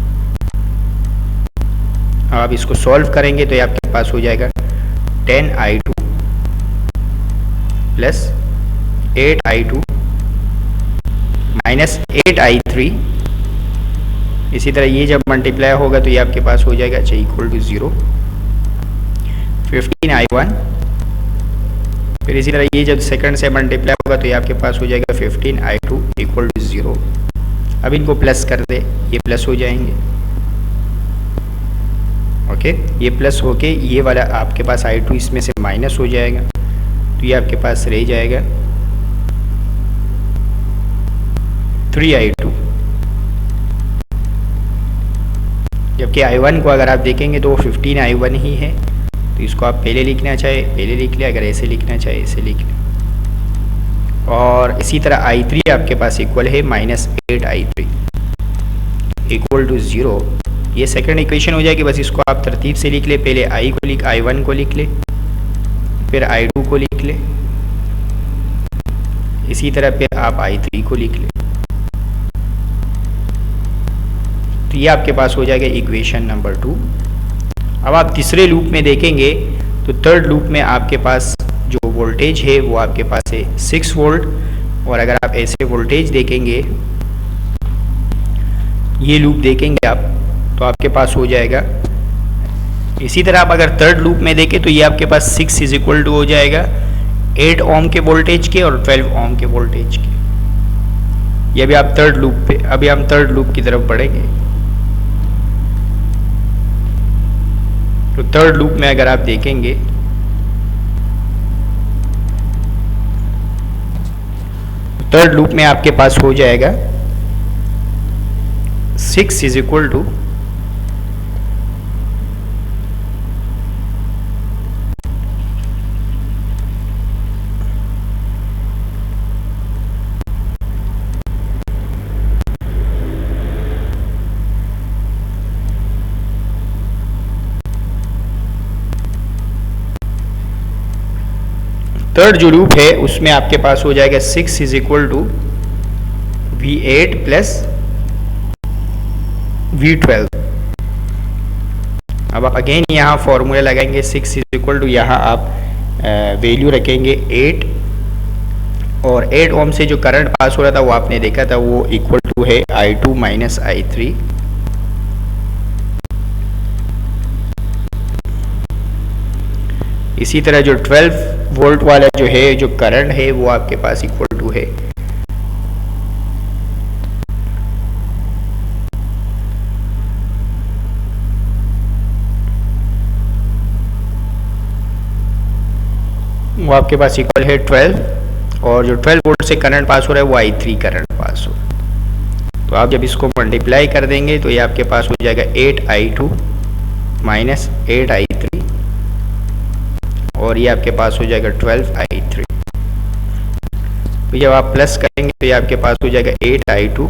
अब आप इसको सॉल्व करेंगे तो ये आपके पास हो जाएगा 10I2 plus 8I2 minus 8I3। इसी तरह ये जब मल्टीप्लाई होगा तो ये आपके पास हो जाएगा अच्छा इक्वल टू 0 15I1। फिर इसी तरह ये जब सेकंड से मल्टीप्लाई होगा तो ये आपके पास हो जाएगा 15I2 इक्वल टू 0। अब इनको प्लस कर दे, ये प्लस हो जाएंगे। ओके, ये प्लस होके ये वाला आपके पास I2 इसमें से माइनस हो जाएगा तो ये आपके पास रह जाएगा 3I2। जबकि I1 को अगर आप देखेंगे तो वो 15I1 ही है। तो इसको आप पहले लिखना चाहे पहले लिख ले, अगर ऐसे लिखना चाहे ऐसे लिख ले। और इसी तरह I3 आपके पास इक्वल है माइनस 8I3 इक्वल टू 0। ये सेकंड इक्वेशन हो जाएगी। बस इसको आप तरतीब से लिख ले, पहले I1 को लिख ले, फिर I2 को लिख ले, इसी तरह फिर आप I3 को लिख ले। तो ये आपके पास हो जाएगा इक्वेशन नंबर 2। अब आप तीसरे लूप में देखेंगे तो थर्ड लूप में आपके पास जो वोल्टेज है वो आपके पास है 6 वोल्ट, और अगर आप ऐसे वोल्टेज देखेंगे, ये लूप देखेंगे आप, तो आपके पास हो जाएगा। इसी तरह आप अगर थर्ड लूप में देखें तो ये आपके पास 6 इज इक्वल टू हो जाएगा 8 ओम के वोल्टेज के और 12 ओम के वोल्टेज के। ये भी आप थर्ड लूप पे, अभी हम थर्ड लूप की तरफ बढ़ेंगे। तो थर्ड लूप में अगर आप देखेंगे थर्ड लूप में आपके पास हो जाएगा 6 इज इक्वल टू थर्ड जो लूप है उसमें आपके पास हो जाएगा 6 is equal to V8 plus V12। अब अगेन यहाँ फॉर्मूला लगाएंगे 6 इज इक्वल टू, यहाँ आप वैल्यू रखेंगे 8, और 8 ओम से जो करंट पास हो रहा था वो आपने देखा था, वो इक्वल टू है I2 माइनस I3। इसी तरह जो 12 वोल्ट वाला जो है जो करंट है वो आपके पास इक्वल टू है वो आपके पास इक्वल है 12, और जो 12 वोल्ट से करंट पास हो रहा है वो I3 करंट पास हो। तो आप जब इसको मल्टीप्लाई कर देंगे तो ये आपके पास हो जाएगा 8I2 माइनस 8I3, और ये आपके पास हो जाएगा 12I3। तो जब आप प्लस करेंगे तो ये आपके पास हो जाएगा 8I2,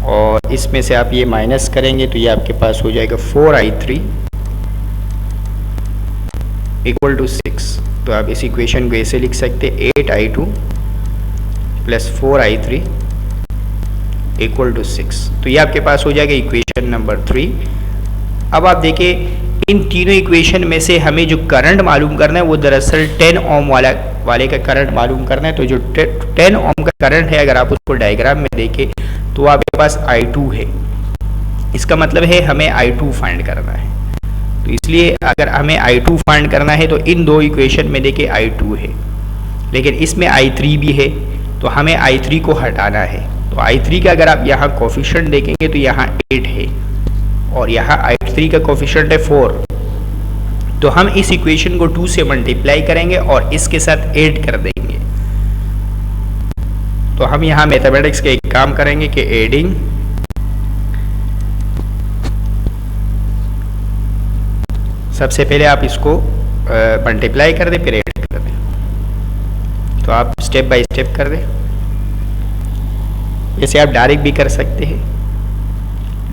और इसमें से आप ये माइनस करेंगे तो ये आपके पास हो जाएगा 4I3 इक्वल टू 6। तो आप इस इक्वेशन को ऐसे लिख सकते हैं 8I2 plus 4I3 equal to 6। तो ये आपके पास हो जाएगा इक्वेशन नंबर 3। अब आप देखिए इन तीनों इक्वेशन में से हमें जो करंट मालूम करना है वो दरअसल 10 ओम वाले का करंट मालूम करना है। तो जो 10 ओम का करंट है अगर आप उसको डायग्राम में देखें तो आपके पास I2 है, इसका मतलब है हमें I2 फाइंड करना है। तो इसलिए अगर हमें I2 फाइंड करना है तो इन दो इक्वेशन में देखिए I2 है, लेकिन इसमें I3 भी है, तो हमें I3 को हटाना है। तो I3 का अगर आप यहाँ कोफिशिएंट देखेंगे तो यहाँ 8 है, और यहाँ I3 का कोफिशिएंट है 4। तो हम इस इक्वेशन को 2 से मल्टीप्लाई करेंगे और इसके साथ ऐड कर देंगे। तो हम यहाँ मैथमेटिक्स का एक काम करेंगे कि एडिंग सबसे पहले आप इसको मल्टीप्लाई कर दें फिर ऐड कर दें। तो आप स्टेप बाय स्टेप कर दें। जैसे आप डायरेक्ट भी कर सकते हैं,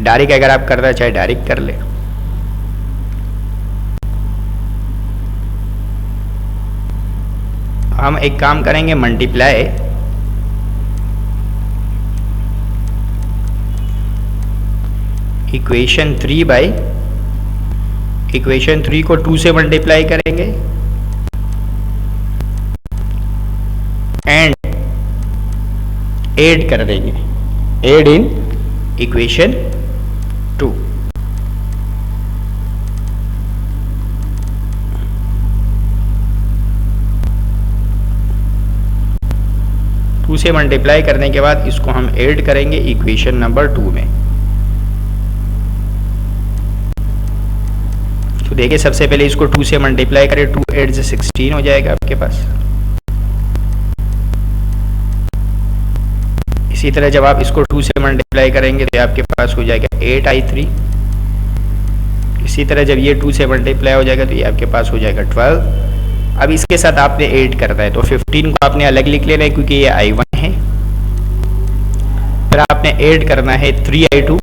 डायरेक्ट अगर आप करना चाहे डायरेक्ट कर ले। हम एक काम करेंगे मल्टीप्लाई इक्वेशन 3 बाई इक्वेशन 3 को 2 से मल्टीप्लाई करेंगे एंड ऐड कर देंगे, ऐड इन इक्वेशन 2। टू से मल्टीप्लाई करने के बाद इसको हम ऐड करेंगे इक्वेशन नंबर 2 में। तो देखिए सबसे पहले इसको 2 से मल्टीप्लाई करें, 2 8 से 16 हो जाएगा आपके पास। इसी तरह जब आप इसको 2 से मल्टीप्लाई करेंगे तो आपके पास हो जाएगा 8I3। इसी तरह जब ये 2 से मल्टीप्लाई हो जाएगा तो ये आपके पास हो जाएगा 12। अब इसके साथ आपने ऐड करना है, तो 15 को आपने अलग लिख लेना है क्योंकि ये I1 है। फिर आपने ऐड करना है 3I2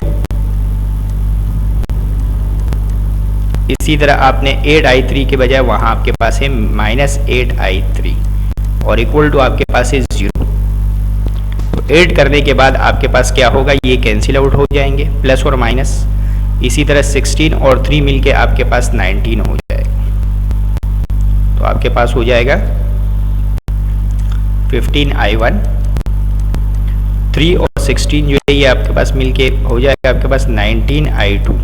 इसी तरह आपने 8i3 के बजाय वहाँ आपके पास है -8i3 और इक्वल टू आपके पास है 0। तो ऐड करने के बाद आपके पास क्या होगा, ये कैंसिल आउट हो जाएंगे प्लस और माइनस। इसी तरह 16 और 3 मिलके आपके पास 19 हो जाएगा। तो आपके पास हो जाएगा 15i1, 3 और 16 जो है ये आपके पास मिलके हो जाएगा आपके पास 19i2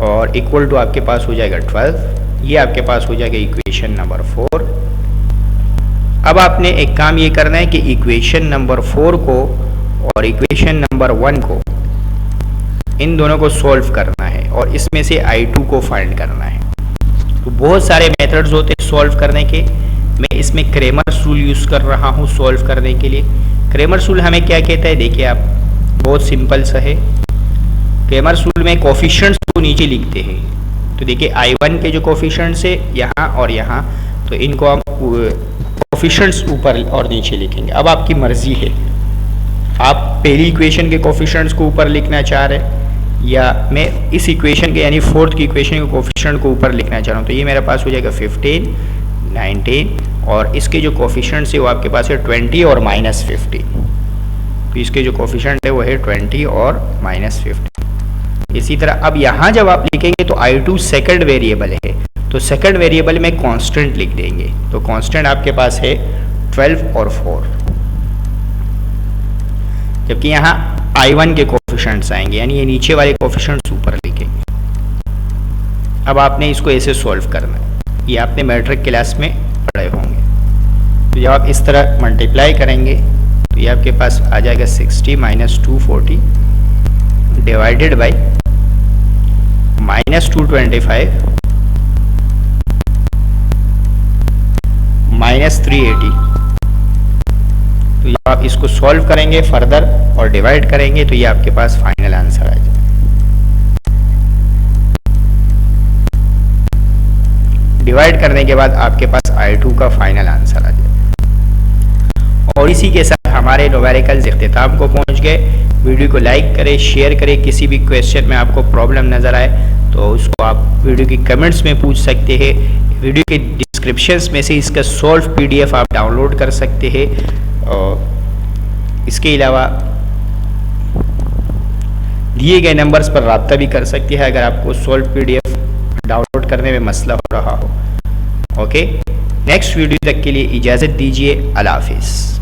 और इक्वल टू आपके पास हो जाएगा 12। ये आपके पास हो जाएगा इक्वेशन नंबर 4। अब आपने एक काम ये करना है कि इक्वेशन नंबर 4 को और इक्वेशन नंबर 1 को, इन दोनों को सॉल्व करना है और इसमें से I2 को फाइंड करना है। तो बहुत सारे मेथड्स होते हैं सॉल्व करने के, मैं इसमें क्रेमर्स रूल यूज़ कर रहा हूँ सॉल्व करने के लिए। क्रेमर्स रूल हमें क्या कहता है, देखिए आप, बहुत सिंपल सा है। क्रेमर्स रूल में कोफिशिएंट्स को नीचे लिखते हैं। तो देखिए I1 के जो कोफिशिएंट्स है यहाँ और यहाँ, तो इनको हम कोफिशिएंट्स ऊपर और नीचे लिखेंगे। अब आपकी मर्जी है, आप पहली इक्वेशन के कोफिशिएंट्स को ऊपर लिखना चाह रहे हैं या मैं इस इक्वेशन के यानी फोर्थ की इक्वेशन के कोफिशिएंट को ऊपर लिखना चाह रहा हूँ। तो ये मेरे पास हो जाएगा 15, 19 और इसके जो कोफिशिएंट्स है वो आपके पास है 20 और -15। तो इसके जो कोफिशिएंट है वो है 20 और -15। इसी तरह अब यहाँ जब आप लिखेंगे तो I2 सेकंड वेरिएबल है, तो सेकंड वेरिएबल में कांस्टेंट लिख देंगे। तो कांस्टेंट आपके पास है 12 और 4, जबकि यहाँ I1 के कोफिशिएंट्स आएंगे, यानी ये नीचे वाले कोफिशिएंट्स ऊपर लिखेंगे। अब आपने इसको ऐसे सॉल्व करना है, ये आपने मैट्रिक क्लास में पढ़े होंगे। तो जब आप इस तरह मल्टीप्लाई करेंगे तो ये आपके पास आ जाएगा 60 - 240 डिवाइडेड बाई -225 -380। तो जब आप इसको सॉल्व करेंगे फर्दर और डिवाइड करेंगे तो ये आपके पास फाइनल आंसर आ जाएगा। डिवाइड करने के बाद आपके पास I2 का फाइनल आंसर आ जाएगा। और इसी के साथ हमारे न्यूमेरिकल्स इख्तिताम को पहुंच गए। वीडियो को लाइक करें, शेयर करें। किसी भी क्वेश्चन में आपको प्रॉब्लम नज़र आए तो उसको आप वीडियो की कमेंट्स में पूछ सकते हैं। वीडियो के डिस्क्रिप्शंस में से इसका सॉल्व PDF आप डाउनलोड कर सकते हैं। और इसके अलावा दिए गए नंबर्स पर रब्ता भी कर सकते हैं अगर आपको सॉल्व PDF डाउनलोड करने में मसला हो रहा हो। ओके, नेक्स्ट वीडियो तक के लिए इजाज़त दीजिए। अल्लाह हाफिज़।